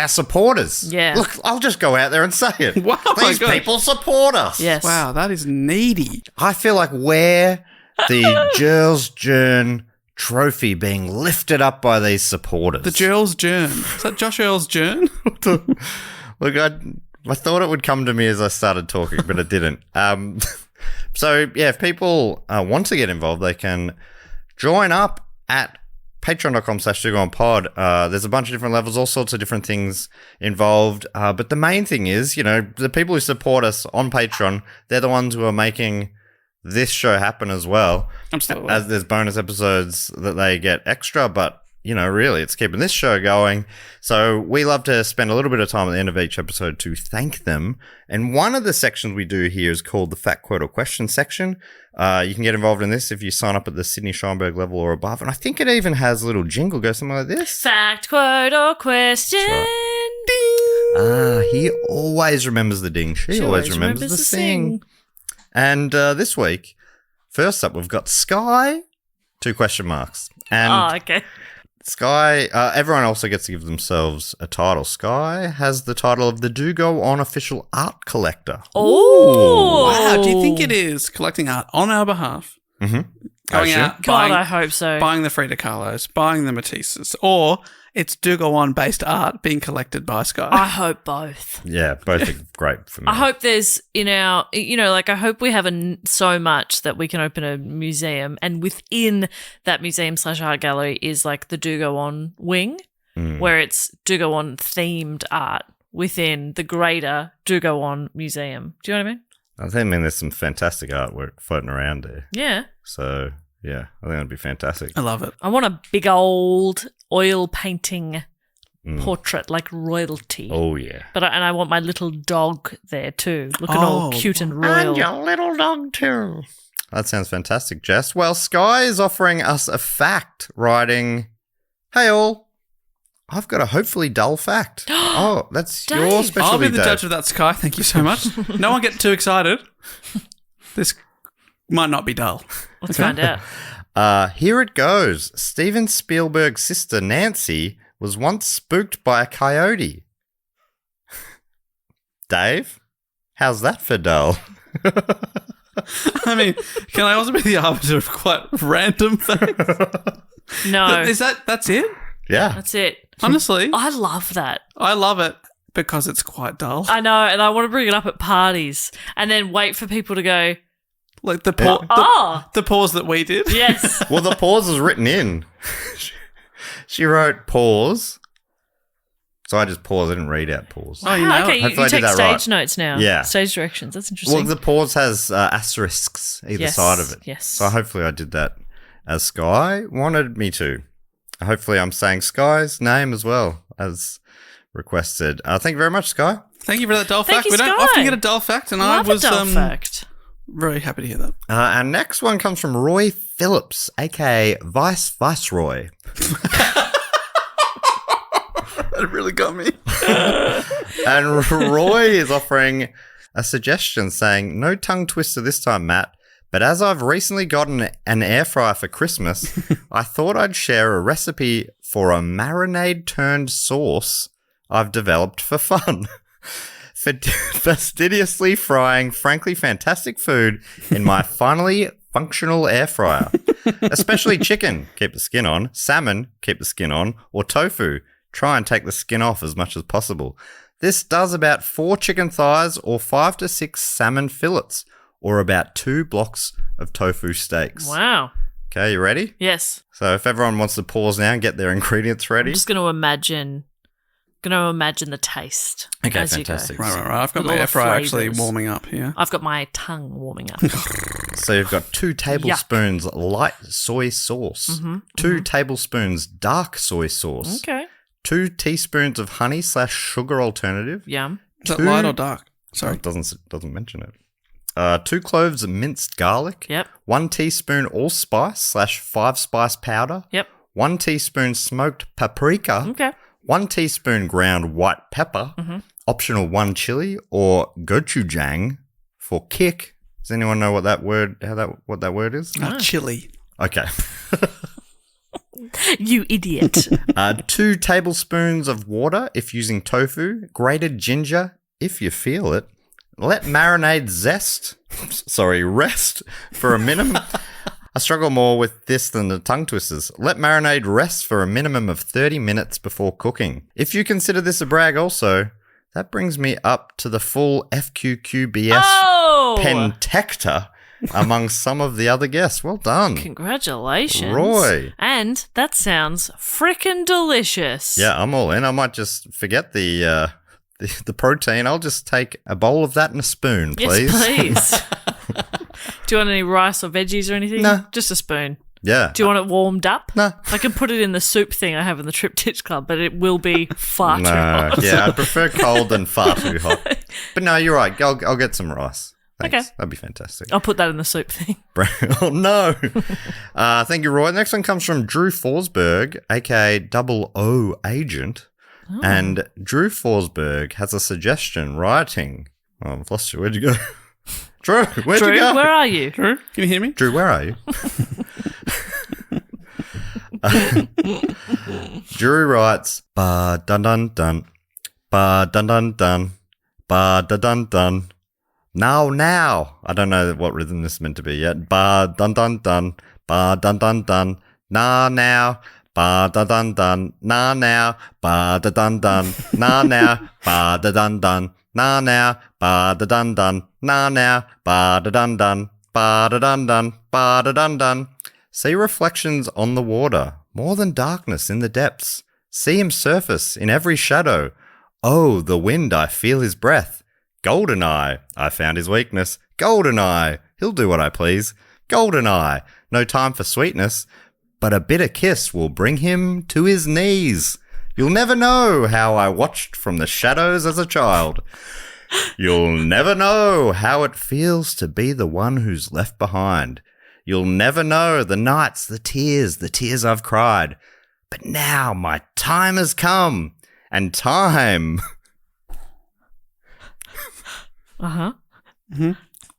supporters. Yeah. Look, I'll just go out there and say it. Wow, my These God. people support us. Yes. Wow, that is needy. I feel like we're the Jules Rimet Trophy being lifted up by these supporters. The Jules Jern. Is that Josh Earl's Jern? Look, I thought it would come to me as I started talking, but it didn't. So, yeah, if people want to get involved, they can join up at patreon.com/DoGoOnPod. There's a bunch of different levels, all sorts of different things involved. But the main thing is, the people who support us on Patreon, they're the ones who are making this show happen as well. Absolutely. As there's bonus episodes that they get extra, but really, it's keeping this show going. So we love to spend a little bit of time at the end of each episode to thank them. And one of the sections we do here is called the Fact, Quote, or Question section. You can get involved in this if you sign up at the Sydney Scheinberg level or above. And I think it even has a little jingle, go something like this. Fact, quote, or question. Ding! He always remembers the ding. She always remembers the sing. And this week, first up, we've got Sky, 2 question marks. And okay. Sky, everyone also gets to give themselves a title. Sky has the title of the Do Go On Official Art Collector. Oh! Wow, do you think it is collecting art on our behalf? Mm-hmm. Going out, God, I hope so. buying the Frida Kahlos, buying the Matisses, or it's Do Go On based art being collected by Sky? I hope both. Yeah, both are great for me. I hope there's in our, I hope we have so much that we can open a museum, and within that museum / art gallery is like the Do Go On wing, where it's Do Go On themed art within the greater Do Go On museum. Do you know what I mean? I think there's some fantastic artwork floating around there. Yeah. So, yeah, I think that'd be fantastic. I love it. I want a big old oil painting portrait like royalty. Oh, yeah. And I want my little dog there too, looking all cute and royal. And your little dog too. That sounds fantastic, Jess. Well, Sky is offering us a fact, writing, "Hey all, I've got a hopefully dull fact." Oh, that's Dave. your specialty, I'll be the Dave. judge of that, Sky. Thank you so much. No one get too excited. This might not be dull. Let's find out. Here it goes. Steven Spielberg's sister, Nancy, was once spooked by a coyote. Dave, how's that for dull? I mean, can I also be the arbiter of quite random facts? No. That's it? Yeah. That's it. Honestly, I love that. I love it because it's quite dull. I know, and I want to bring it up at parties and then wait for people to go, Like the pause that we did. yes. Well, the pause is written in. She wrote pause. So I just paused. I didn't read out pause. Oh, you know. Okay, Hopefully you I did take that stage right. notes now. Yeah. Stage directions. That's interesting. Well, the pause has asterisks either Yes, side of it. yes. So hopefully I did that as Sky wanted me to. Hopefully I'm saying Sky's name as well as requested. Thank you very much, Sky. Thank you for that dull Thank fact. you, We don't Sky. often get a dull fact, and Love I was a dull fact. very happy to hear that. Our next one comes from Roy Phillips, aka Viceroy. That really got me. And Roy is offering a suggestion saying, "No tongue twister this time, Matt, but as I've recently gotten an air fryer for Christmas, I thought I'd share a recipe for a marinade turned sauce I've developed for fun. Fastidiously frying frankly fantastic food in my finally functional air fryer. Especially chicken, keep the skin on, salmon, keep the skin on, or tofu, try and take the skin off as much as possible. This does about 4 chicken thighs or 5 to 6 salmon fillets, or about 2 blocks of tofu steaks." Wow. Okay, you ready? Yes. So if everyone wants to pause now and get their ingredients ready. I'm just going to imagine the taste. Okay, as you go. fantastic. Right. I've got With my all the air fryer actually flavours. warming up here. I've got my tongue warming up. So you've got 2 tablespoons light soy sauce, 2 tablespoons dark soy sauce, Okay. 2 teaspoons of honey / sugar alternative. Yum. Is that 2 light or dark? Sorry. It doesn't mention it. 2 cloves of minced garlic. Yep. 1 teaspoon allspice / 5-spice powder. Yep. 1 teaspoon smoked paprika. Okay. 1 teaspoon ground white pepper. Optional 1 chili or gochujang for kick. Does anyone know what that word is? Chili. Okay. You idiot. 2 tablespoons of water if using tofu. Grated ginger if you feel it. Let marinade rest for a minimum. I struggle more with this than the tongue twisters. Let marinade rest for a minimum of 30 minutes before cooking. If you consider this a brag also, that brings me up to the full FQQBS pentecta among some of the other guests. Well done. Congratulations. Roy. And that sounds frickin' delicious. Yeah, I'm all in. I might just forget the protein. I'll just take a bowl of that and a spoon, please. Yes, please. Do you want any rice or veggies or anything? No. Just a spoon. Yeah. Do you want it warmed up? No. I can put it in the soup thing I have in the Triptych Club, but it will be far too hot. Yeah, I'd prefer cold than far too hot. But no, you're right. I'll get some rice. Thanks. Okay. That'd be fantastic. I'll put that in the soup thing. Oh, no. Thank you, Roy. Next one comes from Drew Forsberg, a.k.a. Double O Agent. Oh. And Drew Forsberg has a suggestion writing. Oh, I've lost you. Where'd you go? Drew, where'd you go? Where are you? Drew, can you hear me? Drew, where are you? Drew writes, ba dun dun dun, ba dun dun dun, ba dun dun dun. Now. I don't know what rhythm this is meant to be yet. Ba dun dun dun, ba dun dun dun. Now. Ba dun dun dun. Now. Ba dun dun dun. Now. Ba dun dun dun. Now. Ba dun dun dun. Now. Ba dun dun dun. Ba dun dun dun. Ba dun dun dun. See reflections on the water, more than darkness in the depths. See him surface in every shadow. Oh, the wind, I feel his breath. Goldeneye, I found his weakness. Goldeneye, he'll do what I please. Goldeneye, no time for sweetness, but a bitter kiss will bring him to his knees. You'll never know how I watched from the shadows as a child. You'll never know how it feels to be the one who's left behind. You'll never know the nights, the tears I've cried. But now my time has come, and time... Uh-huh. Mm-hmm.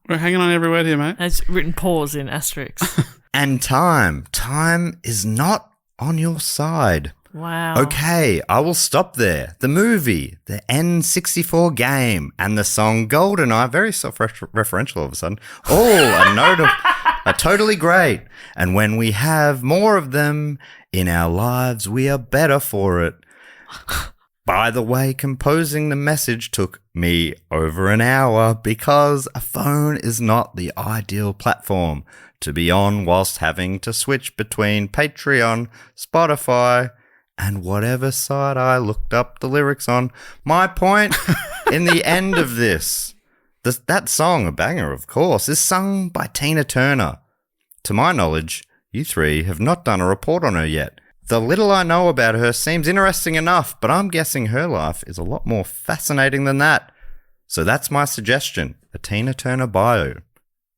We're hanging on every word here, mate. It's written pause in asterisks. And time is not on your side. Wow. Okay, I will stop there. The movie, the N64 game, and the song GoldenEye, very self-referential all of a sudden, all are totally great. And when we have more of them in our lives, we are better for it. By the way, composing the message took me over an hour because a phone is not the ideal platform to be on whilst having to switch between Patreon, Spotify, and whatever site I looked up the lyrics on. My point in the end of this, that song, a banger of course, is sung by Tina Turner. To my knowledge, you three have not done a report on her yet. The little I know about her seems interesting enough, but I'm guessing her life is a lot more fascinating than that. So that's my suggestion, a Tina Turner bio.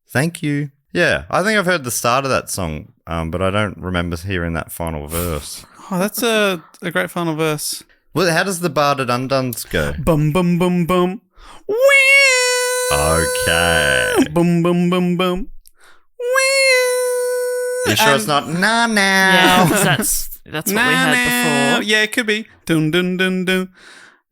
Thank you. Yeah, I think I've heard the start of that song, but I don't remember hearing that final verse. Oh, that's a great final verse. Well, how does the Bar-da-dun-duns go? Bum, bum, bum, bum. Whee! Okay. Bum, bum, bum, bum. Whee! You sure it's not now? Yeah, because that's what we had before. Yeah, it could be. Dun, dun, dun, dun.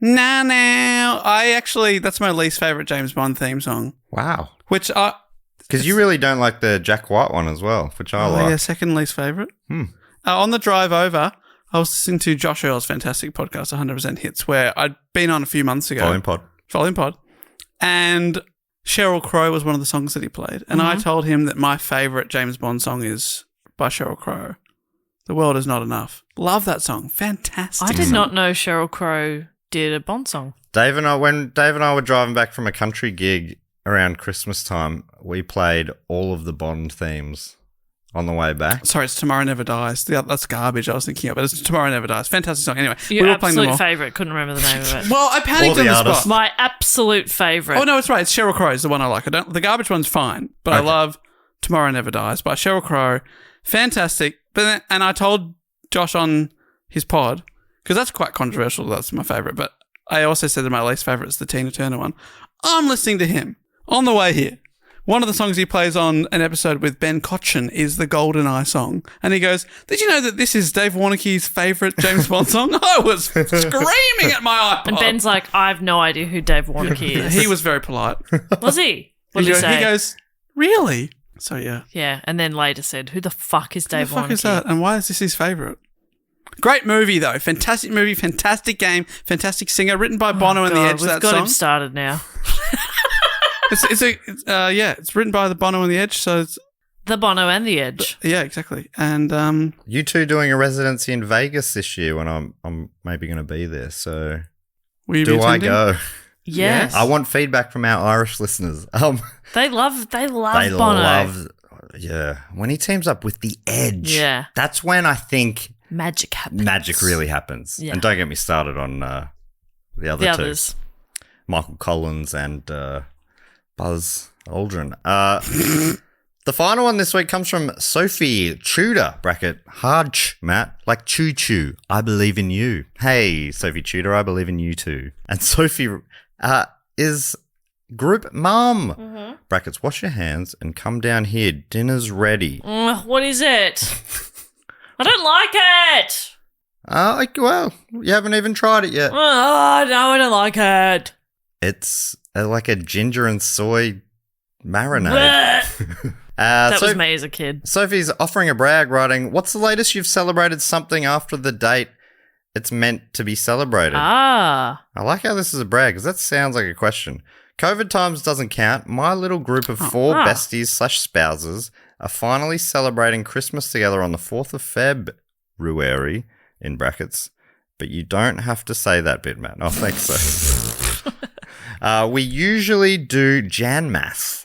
Now. That's my least favourite James Bond theme song. Wow. Which because you really don't like the Jack White one as well, which I like. Yeah, second least favourite. On the drive over, I was listening to Josh Earl's fantastic podcast, 100% Hits, where I'd been on a few months ago. Volume Pod. And Sheryl Crow was one of the songs that he played. And I told him that my favourite James Bond song is by Sheryl Crow. The World Is Not Enough. Love that song. Fantastic. I did not know Sheryl Crow did a Bond song. When Dave and I were driving back from a country gig around Christmas time, we played all of the Bond themes on the way back. Sorry, it's Tomorrow Never Dies. That's garbage I was thinking of, but it's Tomorrow Never Dies. Fantastic song. Anyway, Your we were playing them all. absolute favourite. Couldn't remember the name of it. Well, I panicked on the spot. My absolute favourite. Oh, no, it's right. It's Sheryl Crow is the one I like. The garbage one's fine, but I love Tomorrow Never Dies by Sheryl Crow. Fantastic. And I told Josh on his pod, because that's quite controversial, that's my favourite, but I also said that my least favourite is the Tina Turner one. I'm listening to him on the way here. One of the songs he plays on an episode with Ben Cochin is the GoldenEye song. And he goes, did you know that this is Dave Warnicki's favourite James Bond song? I was screaming at my iPod. And Ben's like, I have no idea who Dave Warnicki is. He was very polite. Was he? What did he say? He goes, really? So, yeah. Yeah, and then later said, who the fuck is Dave Warnicki? Who the fuck is that? And why is this his favourite? Great movie, though. Fantastic movie, fantastic game, fantastic singer, written by Bono and the Edge, We've that got song. him started now. It's written by the Bono and the Edge, so it's... The Bono and the Edge. Yeah, exactly. And You two doing a residency in Vegas this year when I'm maybe going to be there. So will you be do I attending? go? Yes. I want feedback from our Irish listeners. They love They Bono. love, when he teams up with the Edge. Yeah. That's when I think Magic happens. magic really happens. Yeah. And don't get me started on the other two, others. Michael Collins and Buzz Aldrin. The final one this week comes from Sophie Tudor, Hardch, Matt, like choo-choo, I believe in you. Hey, Sophie Tudor, I believe in you too. And Sophie is group mum, brackets, wash your hands and come down here. Dinner's ready. What is it? I don't like it. Well, you haven't even tried it yet. Oh, no, I don't like it. It's like a ginger and soy marinade. Blech. That was me as a kid. Sophie's offering a brag, writing, "What's the latest you've celebrated something after the date it's meant to be celebrated?" Ah. I like how this is a brag, because that sounds like a question. COVID times doesn't count. My little group of 4 besties/spouses are finally celebrating Christmas together on the 4th of February, in brackets. But you don't have to say that bit, Matt. Oh, thanks, so. We usually do Jan Math.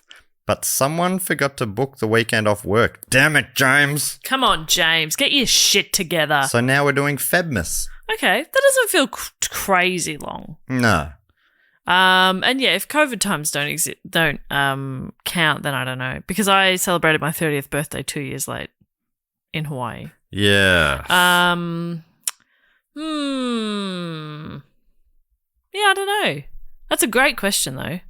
But someone forgot to book the weekend off work. Damn it, James. Come on, James. Get your shit together. So now we're doing Febmas. Okay. That doesn't feel crazy long. No. And yeah, if COVID times don't count, then I don't know. Because I celebrated my 30th birthday 2 years late in Hawaii. Yeah. Yeah, I don't know. That's a great question, though.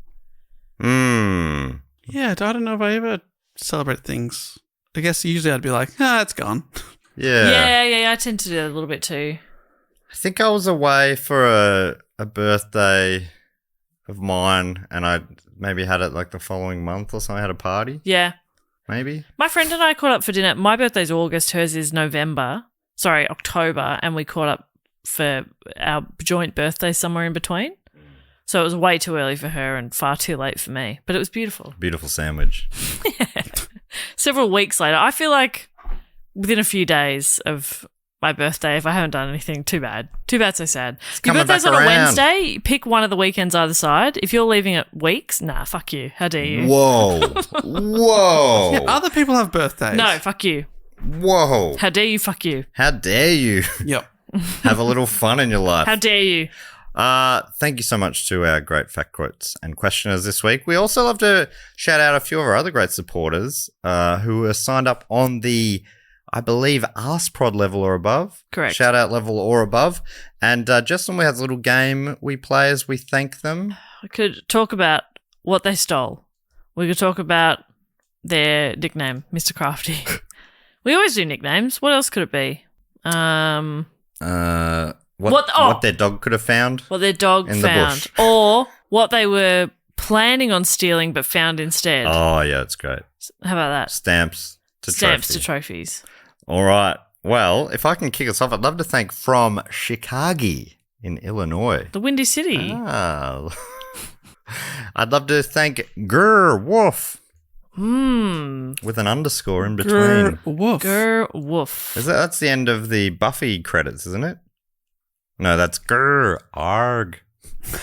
Yeah, I don't know if I ever celebrate things. I guess usually I'd be like, it's gone. Yeah. Yeah, I tend to do that a little bit too. I think I was away for a birthday of mine, and I maybe had it like the following month or something. I had a party. Yeah. Maybe. My friend and I caught up for dinner. My birthday's August, hers is October, and we caught up for our joint birthday somewhere in between. So it was way too early for her and far too late for me. But it was beautiful. Beautiful sandwich. Yeah. Several weeks later, I feel like within a few days of my birthday, if I haven't done anything, too bad. Too bad, so sad. Your birthday's on a Wednesday. Pick one of the weekends either side. If you're leaving it weeks, nah, fuck you. How dare you? Whoa. Whoa. Yeah, other people have birthdays. No, fuck you. Whoa. How dare you? Fuck you. How dare you? Yep. Have a little fun in your life. How dare you? Thank you so much to our great fact quotes and questioners this week. We also love to shout out a few of our other great supporters who are signed up on the, I believe, AskProd level or above. Correct. Shout out level or above. And just when we have a little game we play as we thank them. We could talk about what they stole. We could talk about their nickname, Mr. Crafty. We always do nicknames. What else could it be? What their dog could have found. What their dog in the found. bush. Or what they were planning on stealing but found instead. Oh, yeah, it's great. How about that? Stamps to trophies. All right. Well, if I can kick us off, I'd love to thank from Chicago in Illinois. The Windy City. I'd love to thank Grr Woof. With an underscore in between. Woof. Grr Woof. That's the end of the Buffy credits, isn't it? No, that's Grr Arg. Right.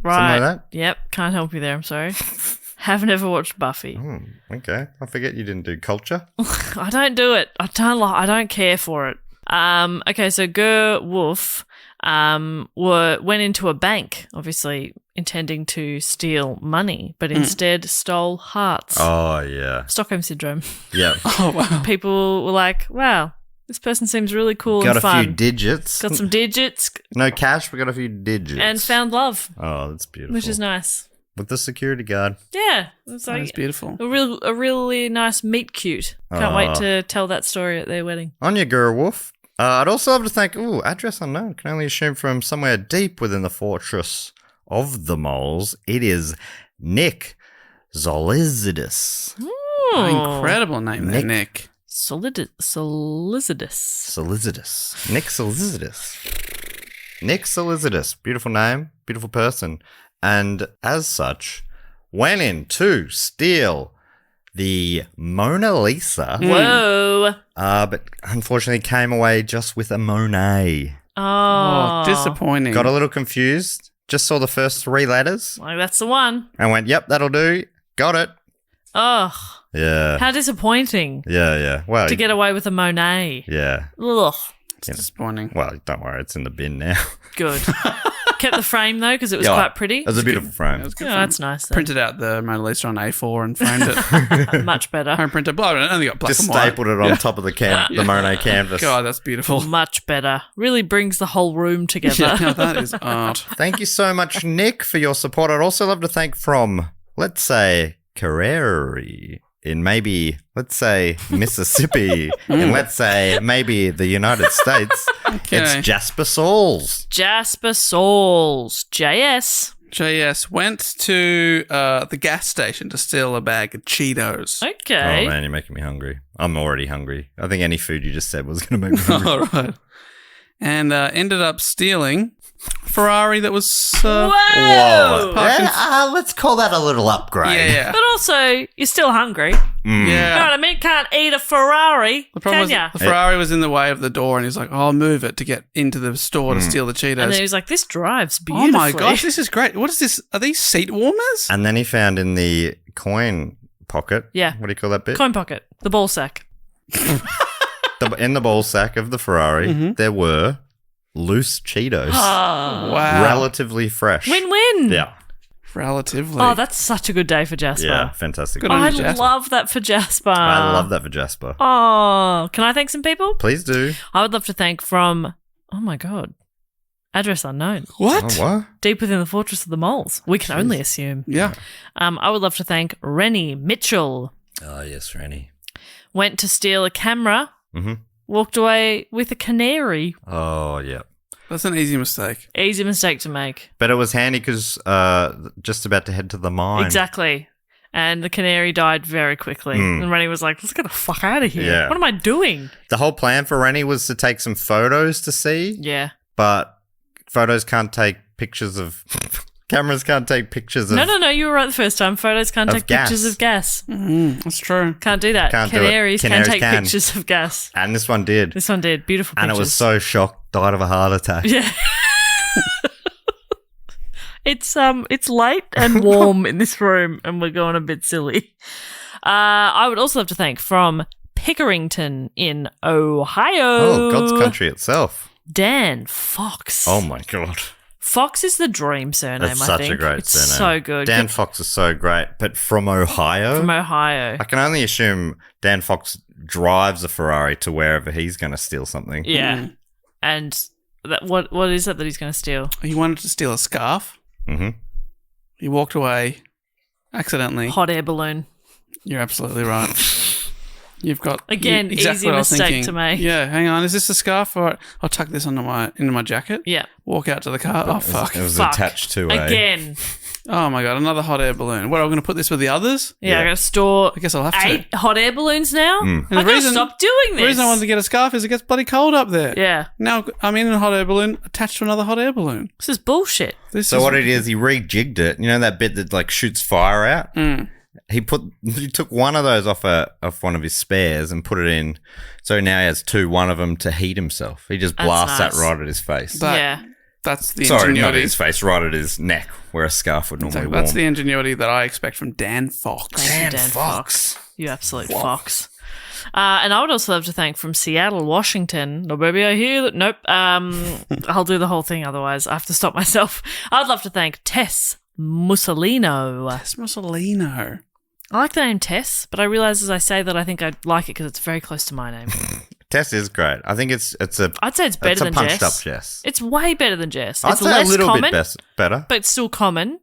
Something like that? Yep. Can't help you there. I'm sorry. Haven't ever watched Buffy. Okay. I forget you didn't do culture. I don't do it. I don't care for it. Okay, so Grr Woof went into a bank, obviously intending to steal money, but instead stole hearts. Oh, yeah. Stockholm Syndrome. Yeah. Oh, wow. People were like, wow, this person seems really cool Got and fun. a few digits. Got some digits. No cash, we got a few digits. And found love. Oh, that's beautiful. Which is nice. With the security guard. Yeah. It's like That's beautiful. a really nice meet cute. Can't wait to tell that story at their wedding. On your Grr Woof. I'd also love to thank, address unknown. Can only assume from somewhere deep within the fortress of the moles. It is Nick Zolizidis. Incredible name there, Nick. Solicitous. Nick Solicitous. Nick Solicitous. Beautiful name. Beautiful person. And as such, went in to steal the Mona Lisa. Whoa. But unfortunately came away just with a Monet. Oh. Disappointing. Got a little confused. Just saw the first 3 letters Like, that's the one. and went, yep, that'll do. Got it. Oh. Yeah. How disappointing Yeah. Well, to get away with a Monet. yeah. Ugh. It's disappointing. Well, don't worry. It's in the bin now. Good. Kept the frame, though, because it was Yeah. quite pretty. It was a beautiful frame. It was good Oh, fun. that's nice. Then. Printed out the Mona Lisa on A4 and framed it. Much better. Home printer. Blah, it only got black Just and white. stapled it on top of the Monet canvas. God, that's beautiful. Much better. Really brings the whole room together. Yeah, no, that is art. Thank you so much, Nick, for your support. I'd also love to thank from, let's say, Carreri in maybe, let's say, Mississippi, and let's say maybe the United States. Okay. It's Jasper Sauls. Jasper Sauls. JS. JS went to the gas station to steal a bag of Cheetos. Okay. Oh, man, you're making me hungry. I'm already hungry. I think any food you just said was going to make me hungry. All right. And ended up stealing a Ferrari that was... Whoa! Let's call that a little upgrade. yeah. But also, you're still hungry. You know Yeah. what I mean? Can't eat a Ferrari, The problem can was ya? the Ferrari was in the way of the door, and he's like, "Oh, I'll move it to get into the store to steal the Cheetos." And then he was like, this drives Oh beautifully. my gosh, this is great! What is this? Are these seat warmers? And then he found in the coin pocket. Yeah. What do you call that bit? Coin pocket. The ball sack. In the ball sack of the Ferrari, there were loose Cheetos. Wow, Relatively fresh. Win-win. Yeah. relatively. Oh, that's such a good day for Jasper. Yeah, fantastic. Good on I you, Jasper. love that for Jasper. I love that for Jasper. Oh, can I thank some people? Please do. I would love to thank from, oh my God, address unknown. What? Oh, what? Deep within the fortress of the moles. We can only assume. Yeah. I would love to thank Rennie Mitchell. Oh, yes, Rennie. Went to steal a camera, Mhm. walked away with a canary. Oh, yeah. That's an easy mistake. Easy mistake to make. But it was handy because just about to head to the mine. Exactly. And the canary died very quickly. And Rennie was like, let's get the fuck out of here. Yeah. What am I doing? The whole plan for Rennie was to take some photos to see, Yeah. but photos can't take pictures of... Cameras can't take pictures of... No, you were right the first time. Photos can't Of take pictures gas. of gas. That's true. Can't do that. Can't do it. Canaries can Canaries take can. pictures of gas. And this one did. This one did. Beautiful pictures. And it was so shocked, died of a heart attack. Yeah. It's late and warm in this room, and we're going a bit silly. I would also love to thank from Pickerington in Ohio. Oh, God's country itself. Dan Fox. Oh, my God. Fox is the dream surname, That's I such think. a great it's surname. so good. Dan Fox is so great. But from Ohio? From Ohio. I can only assume Dan Fox drives a Ferrari to wherever he's going to steal something. Yeah. And what is it that he's going to steal? He wanted to steal a scarf. Mm-hmm. He walked away accidentally. Hot air balloon. You're absolutely right. You've got Again, easy what I was mistake thinking. to make. Yeah, hang on. Is this a scarf? Or I'll tuck this into my jacket. Yeah. Walk out to the car. Oh fuck! It was Fuck. attached to a... Again. Oh my god! Another hot air balloon. What? I'm going to put this with the others? Yeah, I got to store I guess I'll have to. 8 hot air balloons now. I And the got to reason- stop doing this. The reason I wanted to get a scarf is it gets bloody cold up there. Yeah. Now I'm in a hot air balloon attached to another hot air balloon. This is bullshit. So what it is, he rejigged it. You know that bit that like shoots fire out? He took one of those off one of his spares and put it in. So now he has 2, one of them to heat himself. He just That's blasts nice. that right at his face. Yeah. That's the Sorry, not at ingenuity. his face, right at his neck, where a scarf would normally That's warm. the ingenuity that I expect from Dan Fox. Thank you, Dan Fox. You absolute fox. And I would also love to thank from Seattle, Washington. No, baby, I hear that. Nope. I'll do the whole thing otherwise. I have to stop myself. I'd love to thank Tess Mussolino. That's Mussolino. I like the name Tess, but I realise as I say that I think I like it because it's very close to my name. Tess is great. I think it's a I'd say it's better than punched Jess. up Jess. It's way better than Jess. I'd It's say less a little common, bit better. but it's still common.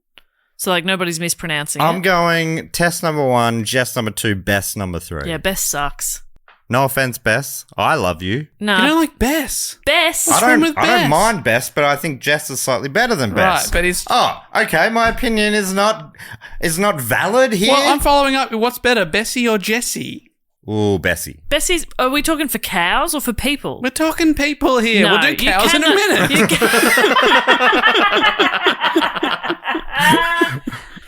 So like nobody's mispronouncing I'm it. going Tess number 1, Jess number 2, Bess number 3. Yeah, Bess sucks. No offense, Bess. I love you. No, You don't like Bess. Bess. What's wrong with I Bess? don't mind Bess, but I think Jess is slightly better than Bess. Right, but he's... Oh, okay. My opinion is not valid here. Well, I'm following up. What's better, Bessie or Jessie? Ooh, Bessie. Bessie's. Are we talking for cows or for people? We're talking people here. No, we'll do you cows in a cannot- minute.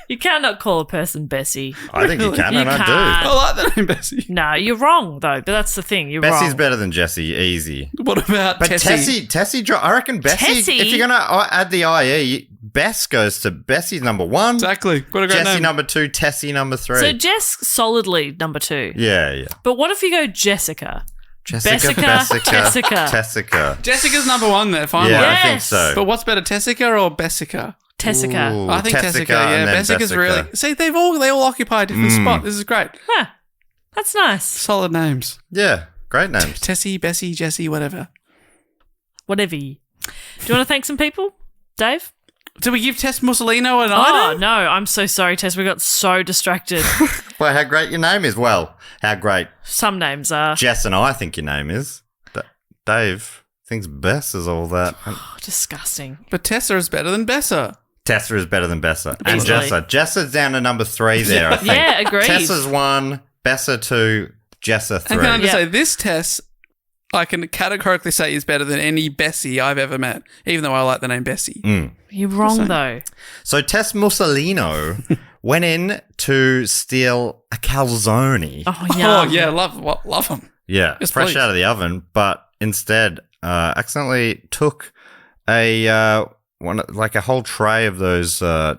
You cannot call a person Bessie. I think you can, You and I do. can't. I like the name Bessie. No, you're wrong though. But that's the thing. You're Bessie's wrong. better than Jessie, easy. What about But Tessie? Tessie, I reckon Bessie, Tessie? if you're going to add the IE, Bess goes to Bessie's number 1. Exactly. What a great Jessie name. number 2, Tessie number 3. So Jess solidly number 2. yeah. But what if you go Jessica? Jessica, Tessica. Jessica's number 1 there, finally. Yeah, I think Yes. so. But what's better, Tessica or Bessica? Tessica. Ooh, I think Tessica, and yeah. then Bessica's Bessica. really... See, they all occupy a different spot. This is great. Huh. That's nice. Solid names. Yeah, great names. Tessie, Bessie, Jessie, whatever. Whatever. Do you want to thank some people, Dave? Did we give Tess Mussolino an Oh, item? no. I'm so sorry, Tess. We got so distracted. Well, how great your name is. Well, how great Some names are Jess and I think your name is. Dave thinks Bess is all that. And disgusting. But Tessa is better than Bessa. Tessa is better than Bessa. And Easily. Jessa. Jessa's down to number 3 there, I think. Yeah, agreed. Tessa's 1, Bessa 2, Jessa 3. And can I just Yeah. say, this Tess, I can categorically say is better than any Bessie I've ever met, even though I like the name Bessie. You're wrong, though. So Tess Mussolino went in to steal a calzone. Oh, Oh, yum. yeah, love them. Yeah, Yes, fresh please. out of the oven, but instead accidentally took a a whole tray of those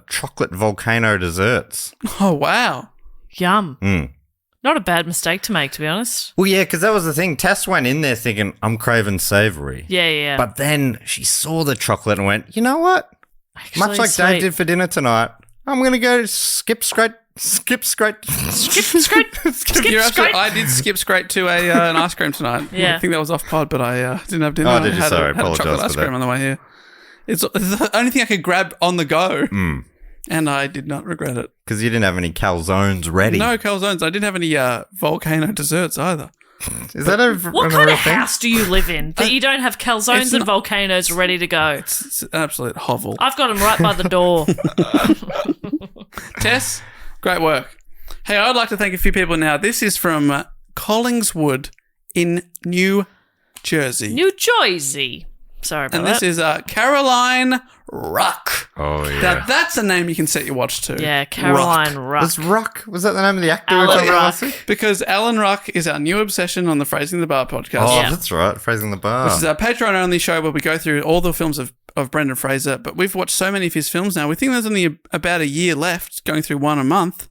chocolate volcano desserts. Oh, wow. Yum. Mm. Not a bad mistake to make, to be honest. Well, yeah, because that was the thing. Tess went in there thinking, I'm craving savoury. Yeah. But then she saw the chocolate and went, you know what? Actually, Much like sweet. Dave did for dinner tonight, I'm going to go skip straight. Skip straight. You're absolutely, I did skip straight to an ice cream tonight. Yeah. I think that was off pod, but I didn't have dinner. Oh, did you? I had Sorry, had a apologise chocolate for ice that. cream on the way here. It's the only thing I could grab on the go, and I did not regret it. Because you didn't have any calzones ready. No calzones. I didn't have any volcano desserts either. Is that a What a kind real of thing? house do you live in that you don't have calzones it's and not- volcanoes ready to go? It's an absolute hovel. I've got them right by the door. Tess, great work. Hey, I'd like to thank a few people now. This is from Collingswood in New Jersey. New Jersey. Sorry about and that. this is Caroline Ruck. Oh, yeah. Now, that's a name you can set your watch to. Yeah, Caroline Ruck. Was Ruck, was that the name of the actor? Alan we're talking about Ruck. last week? Because Alan Ruck is our new obsession on the Phrasing the Bar podcast. Oh, Yeah. that's right. Phrasing the bar. Which is our Patreon-only show where we go through all the films of Brendan Fraser. But we've watched so many of his films now. We think there's only about a year left, going through one a month.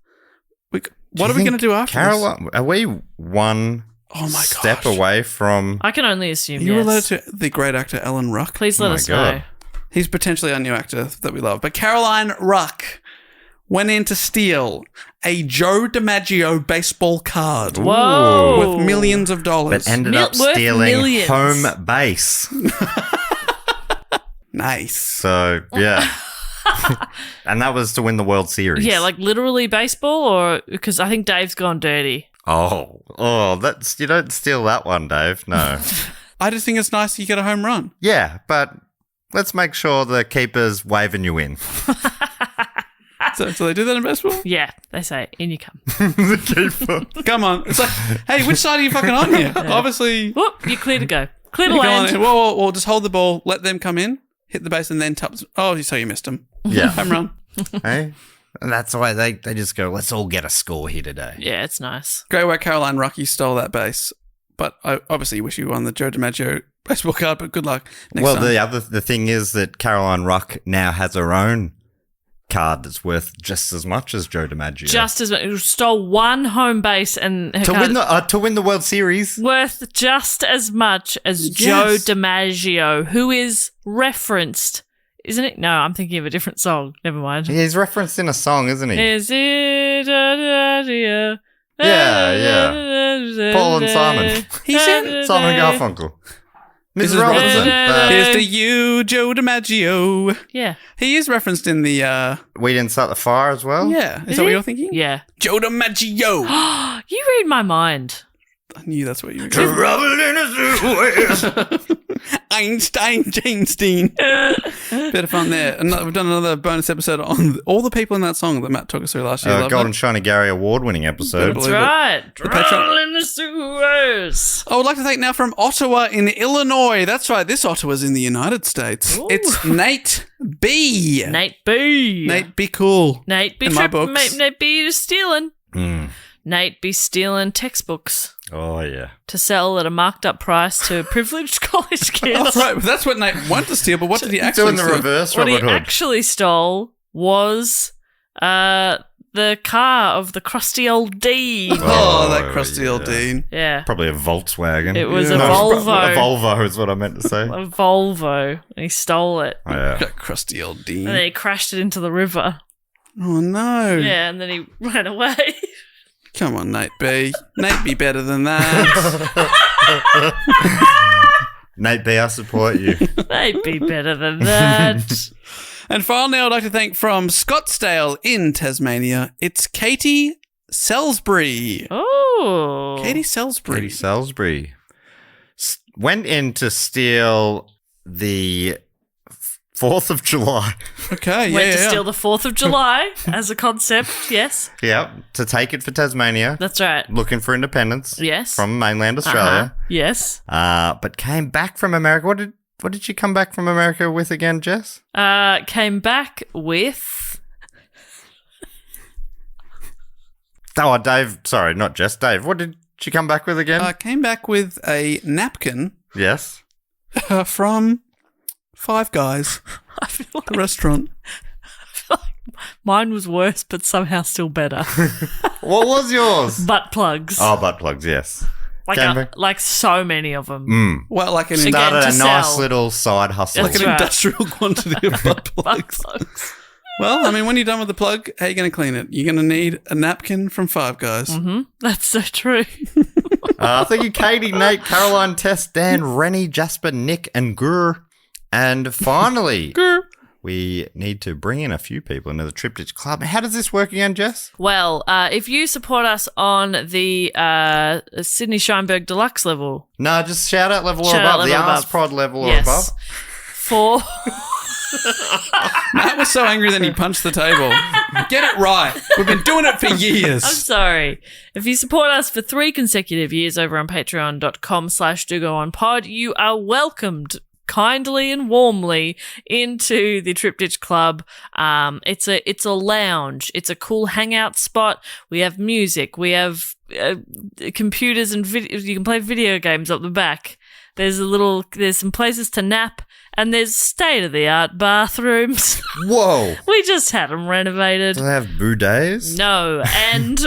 What are we going to do after this? Caroline, are we one Oh my step gosh. away from... I can only assume Are you yes. related to the great actor Alan Ruck? Please let Oh my us God. know. He's potentially our new actor that we love. But Caroline Ruck went in to steal a Joe DiMaggio baseball card Whoa. with millions of dollars. But ended up Worth stealing millions. home base. Nice. So, yeah. And that was to win the World Series. Yeah, like literally baseball, or because I think Dave's gone dirty. Oh, that's you don't steal that one, Dave. No. I just think it's nice you get a home run. Yeah, but let's make sure the keeper's waving you in. So they do that in baseball? Yeah, they say in you come. The keeper. Come on. It's like, hey, which side are you fucking on here? Obviously, Whoop, you're clear to go. Clear to you go on land. in. Whoa, just hold the ball, let them come in, hit the base, and then tap. Oh, so you missed them. Yeah. Home run. Hey? And that's why they just go, let's all get a score here today. Yeah, it's nice. Great work, Caroline Ruck. You stole that base. But I obviously wish you won the Joe DiMaggio baseball card, but good luck next Well, time. the thing is that Caroline Ruck now has her own card that's worth just as much as Joe DiMaggio. Just as much. Stole one home base and her to win the World Series. worth just as much as Yes. Joe DiMaggio, who is referenced. Isn't it? No, I'm thinking of a different song. Never mind. He's referenced in a song, isn't he? Is it DiMaggio? Yeah. Paul and Simon. He's in Simon and Garfunkel. This Mrs. is Robinson. Robinson. Here's to you, Joe DiMaggio. Yeah. He is referenced in the, We Didn't Start the Fire as well. yeah. Is Is that what he? you're thinking? Yeah. Joe DiMaggio. You read my mind. I knew that's what you were going Traveling is the way. Einstein. Bit of fun there. And we've done another bonus episode on all the people in that song that Matt took us through last year. Golden Shiny Gary award-winning episode. That's right. Drown in the sewers. I would like to thank now from Ottawa in Illinois. That's right. This Ottawa's in the United States. Ooh. It's Nate B. Nate B. Nate be cool. Nate be in my books. Nate be stealing. Nate be stealing textbooks. Oh, yeah. To sell at a marked up price to privileged college kids. Oh, right. That's what Nate wanted to steal, but what did he actually Doing the steal? reverse What Robert he Hood. actually stole was the car of the crusty old Dean. Oh, that crusty old Dean. Yeah. Probably a Volkswagen. It was Yeah. a Volvo. A Volvo is what I meant to say. A Volvo. And he stole it. Oh, yeah. That crusty old Dean. And then he crashed it into the river. Oh, no. Yeah, and then he ran away. Come on, Nate B. Nate be better than that. Nate B, I support you. They'd be better than that. And finally, I'd like to thank from Scottsdale in Tasmania, it's Katie Salisbury. Oh. Katie Salisbury. Katie Salisbury went in to steal the 4th of July. Okay, Went yeah, to yeah. steal the 4th of July as a concept, yes. Yep, to take it for Tasmania. That's right. Looking for independence. Yes. From mainland Australia. Yes. But came back from America. What did she come back from America with again, Jess? Came back with... Oh, Dave. Sorry, not Jess. Dave. What did she come back with again? Came back with a napkin Yes. from Five Guys, I feel like, the restaurant. mine was worse, but somehow still better. What was yours? Butt plugs. Oh, butt plugs, yes. Came back. Like so many of them. Well, like an, Again, Started to a nice sell. little side hustle. like an That's right. industrial quantity of butt Butt plugs. plugs. Well, I mean, when you're done with the plug, how are you going to clean it? You're going to need a napkin from Five Guys. That's so true. Thank you, Katie, Nate, Caroline, Tess, Dan, Rennie, Jasper, Nick, and Gur. And finally, we need to bring in a few people into the Triptych Club. How does this work again, Jess? Well, if you support us on the Sydney Scheinberg Deluxe level, No, just shout out level or Shout out above. The level Arse above. Prod level or yes, above. for Matt was so angry that he punched the table. Get it right. We've been doing it for years. I'm sorry. If you support us for 3 consecutive years over on patreon.com/dogoonpod, you are welcomed kindly and warmly into the Triptych Club. It's a lounge. It's a cool hangout spot. We have music. We have computers and you can play video games up the back. There's some places to nap, and there's state-of-the-art bathrooms. Whoa. We just had them renovated. Do they have bidets? No, and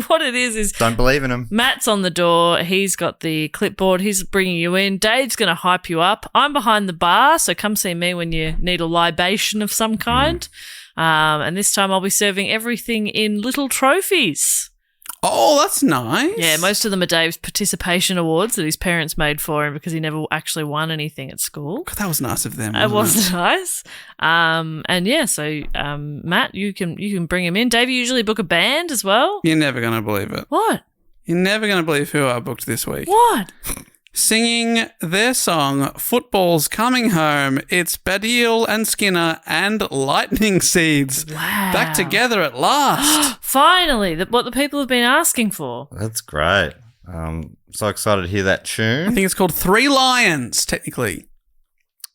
what it is Don't believe in them. Matt's on the door. He's got the clipboard. He's bringing you in. Dave's going to hype you up. I'm behind the bar, so come see me when you need a libation of some kind. And this time I'll be serving everything in little trophies. Oh, that's nice. Yeah, most of them are Dave's participation awards that his parents made for him because he never actually won anything at school. God, that was nice of them. It wasn't was nice. And yeah, so Matt, you can bring him in. Dave, you usually book a band as well. You're never going to believe it. What? You're never going to believe who I booked this week. What? Singing their song, Football's Coming Home, it's Badil and Skinner and Lightning Seeds. Wow. Back together at last. Finally, what the people have been asking for. That's great. So excited to hear that I tune. think it's called Three Lions, technically.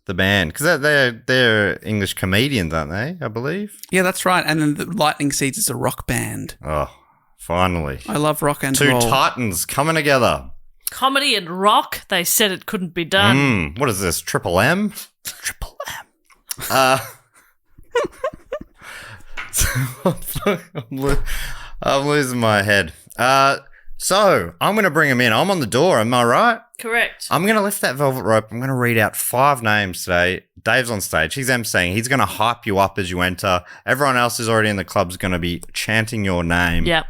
The band. Because they're English comedians, aren't they? I believe. Yeah, that's right. And then the Lightning Seeds is a rock band. Oh, finally. I love rock and 2 roll. titans coming together. Comedy and rock, they said it couldn't be done. What is this? Triple M? Triple M. I'm losing my head. So I'm going to bring him in. I'm on the door. Am I right? Correct. I'm going to lift that velvet rope. I'm going to read out 5 names today. Dave's on stage. He's emceeing. He's going to hype you up as you enter. Everyone else who's already in the club is going to be chanting your name Yep.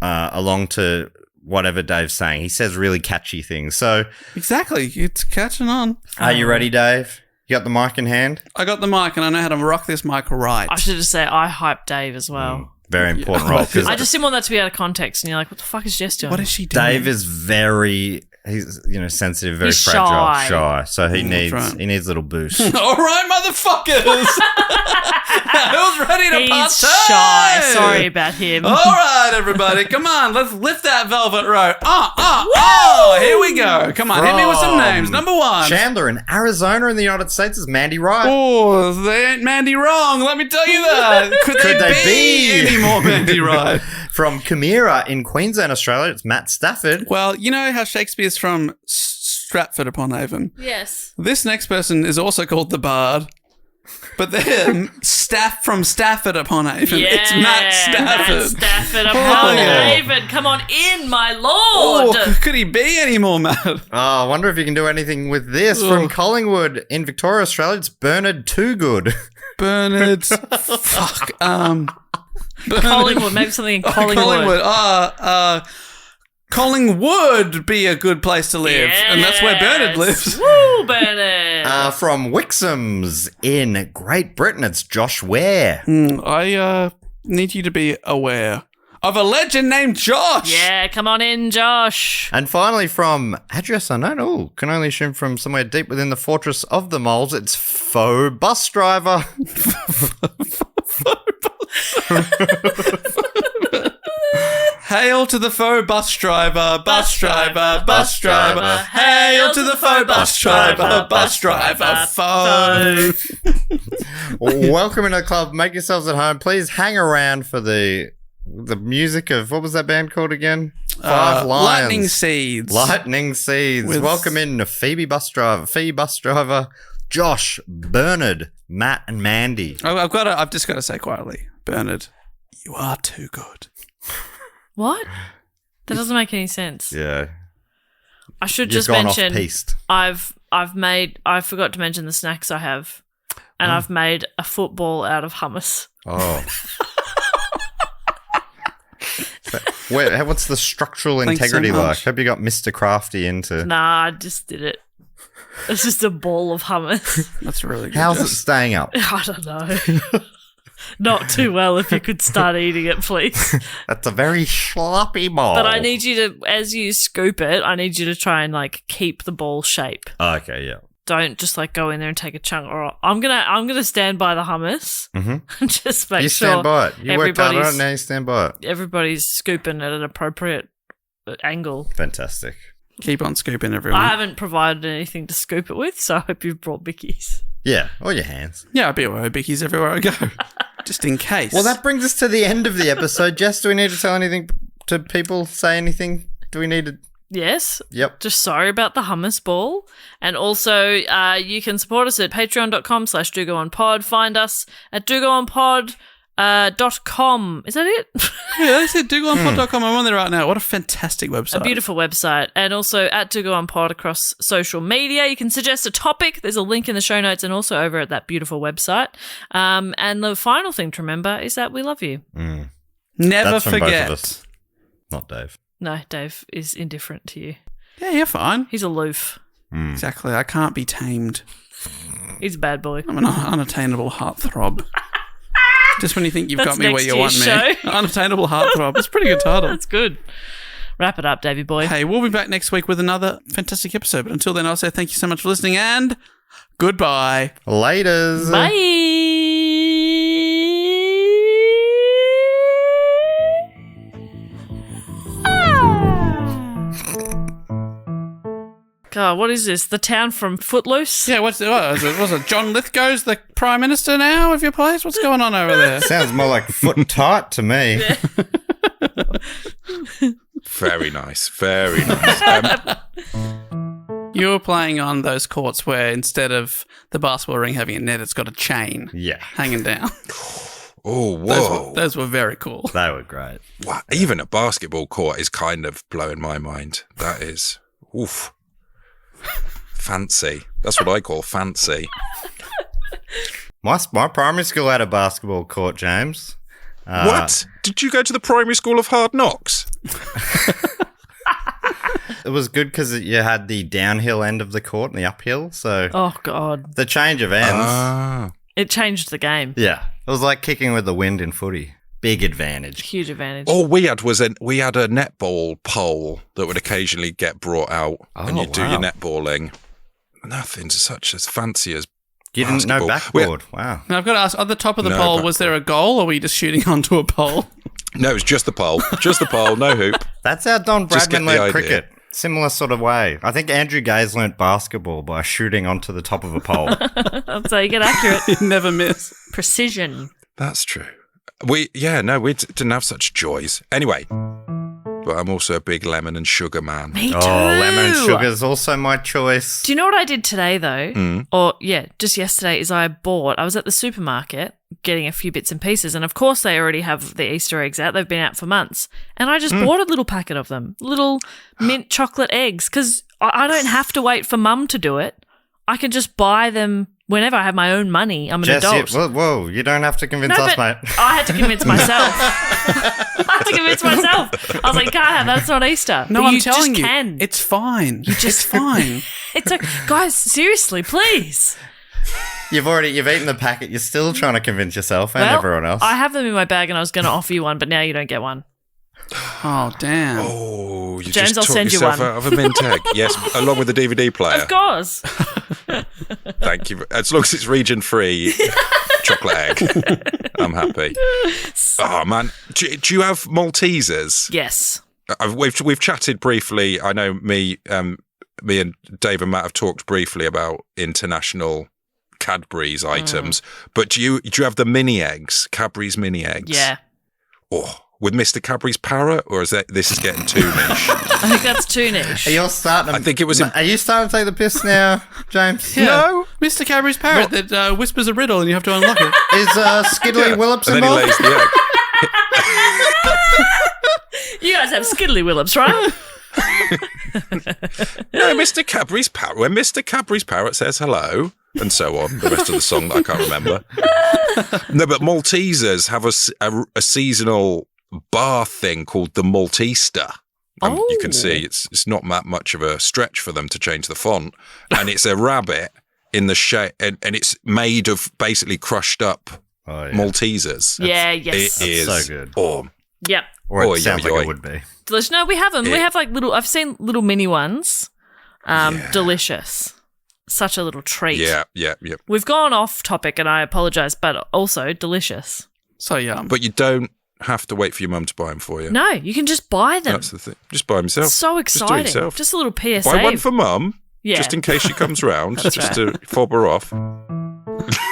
along to whatever Dave's saying. He says really catchy things. So Exactly. It's catching on. are you ready, Dave? You got the mic in hand? I got the mic and I know how to rock this mic right. I should just say I hyped Dave as well. Very important role. 'cause I just didn't want that to be out of context, and you're like, what the fuck is Jess doing? What is she doing? Dave is very he's sensitive, very He's fragile, shy. So he needs right. he needs a little boost. All right, motherfuckers. Who's ready to He's party? shy. Sorry about him. All right, everybody, come on, let's lift that velvet rope. Oh, here we go. Come on, hit me with some names. Number 1. Chandler in Arizona in the United States is Mandy Wright. Oh, they ain't Mandy wrong. Let me tell you that. Could they be any more Mandy right? From Chimera in Queensland, Australia, it's Matt Stafford. Well, you know how Shakespeare's from Stratford-upon-Avon? Yes. This next person is also called the Bard, but they're from Stafford-upon-Avon. It's Matt Stafford. Matt Stafford upon Avon. Come on in, my lord. Oh, could he be any more mad? Oh, I wonder if you can do anything with this. From Collingwood in Victoria, Australia, it's Bernard Toogood. Bernard. Fuck. Collingwood. Maybe something in Collingwood. Collingwood be a good place to live, and that's where Bernard lives. Woo, Bernard. From Wixham's in Great Britain, it's Josh Ware. I need you to be aware of a legend named Josh. Yeah, come on in, Josh. And finally, from address unknown, can only assume from somewhere deep within the fortress of the moles, it's Faux Bus Driver. Hail to the faux bus driver, bus driver, bus driver. Hail to the faux bus driver, faux. Welcome into the club. Make yourselves at home. Please hang around for the music of, what was that band called again? Five Lions. Lightning Seeds. Lightning Seeds. Welcome in Phoebe Bus Driver, Josh, Bernard, Matt, and Mandy. I've just got to say quietly, Bernard, you are too good. What? That doesn't make any sense. Yeah. I should You've just gone mention off-piste. I forgot to mention the snacks I have. And I've made a football out of hummus. Oh. What's the structural integrity like? Hope you got Mr. Crafty into. Nah, I just did it. It's just a ball of hummus. That's really good. How's it staying up? I don't know. Not too well, if you could start eating it, please. That's a very sloppy ball. But I need you to, as you scoop it, I need you to try and keep the ball shape. Oh, okay, yeah. Don't just go in there and take a chunk. Or I'm gonna stand by the hummus and just make sure you stand by it. You worked hard on it, now you stand by it. Everybody's scooping at an appropriate angle. Fantastic. Keep on scooping, everyone. I haven't provided anything to scoop it with, so I hope you've brought Bickies. Yeah, or your hands. Yeah, I'll be aware of Bickies everywhere I go, just in case. Well, that brings us to the end of the episode. Jess, do we need to tell anything to people? Say anything? Do we need to... Yes. Yep. Just sorry about the hummus ball. And also, you can support us at patreon.com/dogoonpod. Find us at dogoonpod.com. Is that it? Yeah, they said dogoonpod.com. I'm on there right now. What a fantastic website. A beautiful website. And also at dogoonpod across social media. You can suggest a topic. There's a link in the show notes and also over at that beautiful website. And the final thing to remember is that we love you. Never That's from forget. both of us. Not Dave. No, Dave is indifferent to you. Yeah, you're fine. He's aloof. Exactly. I can't be tamed. He's a bad boy. I'm an unattainable heartthrob. Just when you think you've That's got me where next you want year's me. show. Unattainable heartthrob. It's a pretty good title. That's good. Wrap it up, Davey boy. Hey, we'll be back next week with another fantastic episode. But until then, I'll say thank you so much for listening and goodbye. Laters. Bye. God, what is this? The town from Footloose? Yeah, was it John Lithgow's the Prime Minister now of your place? What's going on over there? Sounds more like foot tight to me. Very nice. Very nice. You were playing on those courts where instead of the basketball ring having a net, it's got a chain hanging down. Oh, whoa. Those were very cool. They were great. Wow. Even a basketball court is kind of blowing my mind. That is, oof. Fancy. That's what I call fancy. My primary school had a basketball court, James. What? Did you go to the primary school of Hard Knocks? It was good because you had the downhill end of the court and the uphill. So Oh, God. the change of ends. It changed the game. Yeah. It was like kicking with the wind in footy. Big advantage. Huge advantage. All we had was we had a netball pole that would occasionally get brought out, and you'd do your netballing. Nothing's such as fancy as You didn't know backboard. Wow. Now I've got to ask, on the top of the pole, was there a goal, or were you just shooting onto a pole? No, it was just the pole. Just the pole, no hoop. That's how Don Just Bradman get the learned idea. cricket. Similar sort of way. I think Andrew Gaze learnt basketball by shooting onto the top of a pole. That's how you get accurate. You never miss. Precision. That's true. We didn't have such joys. Anyway, but I'm also a big lemon and sugar man. Me too. Oh, lemon and sugar is also my choice. Do you know what I did today, though? Just yesterday, is I was at the supermarket getting a few bits and pieces, and of course they already have the Easter eggs out. They've been out for months. And I just bought a little packet of them, little mint chocolate eggs, because I don't have to wait for Mum to do it. I can just buy them whenever I have my own money. I'm an adult. Whoa, you don't have to convince us, mate. I had to convince myself. I was like, you can't have that. It's not Easter. No, But I'm you telling just you, can. it's fine. It's fine. It's guys, seriously, please. You've eaten the packet. You're still trying to convince yourself and everyone else. I have them in my bag, and I was going to offer you one, but now you don't get one. Oh, damn. Oh, you James, just I'll took send you yourself one. out of a mint egg. Yes, along with the DVD player. Of course. Thank you. As long as it's region-free chocolate egg, I'm happy. Oh, man. Do you have Maltesers? Yes. We've chatted briefly. I know me and Dave and Matt have talked briefly about international Cadbury's items, but do you have the mini eggs, Cadbury's mini eggs? Yeah. Oh, with Mr. Cadbury's parrot, or is this is getting too niche? I think that's too niche. Are you starting? I think it was. Are you starting to take the piss now, James? Yeah. No. Mr. Cadbury's parrot that whispers a riddle and you have to unlock it. Is Skiddly Willops and then he involved? lays the egg. You guys have skiddly willops, right? No, Mr. Cadbury's parrot. When Mr. Cadbury's parrot says hello, and so on, the rest of the song that I can't remember. No, but Maltesers have a seasonal bar thing called the Maltester. You can see it's not that much of a stretch for them to change the font, and it's a rabbit in the shape, and it's made of basically crushed up Maltesers. Yes. It is so good. Yep. Or it sounds like it would be. Delicious. No, we have them. We have like little, I've seen little mini ones. Delicious. Such a little treat. Yeah. We've gone off topic and I apologise, but also delicious. So yum. But you don't have to wait for your mum to buy them for you. No, you can just buy them. That's the thing. Just buy them yourself. So exciting. Just do it yourself. Just a little PSA. Buy one for mum, just in case she comes round, That's just to fob her off.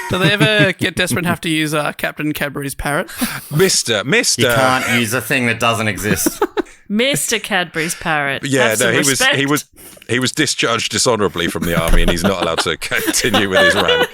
Do they ever get desperate and have to use Captain Cadbury's parrot? Mister. You can't use a thing that doesn't exist. Mr. Cadbury's parrot. Yeah, Have no, some respect. he was discharged dishonourably from the army, and he's not allowed to continue with his rank.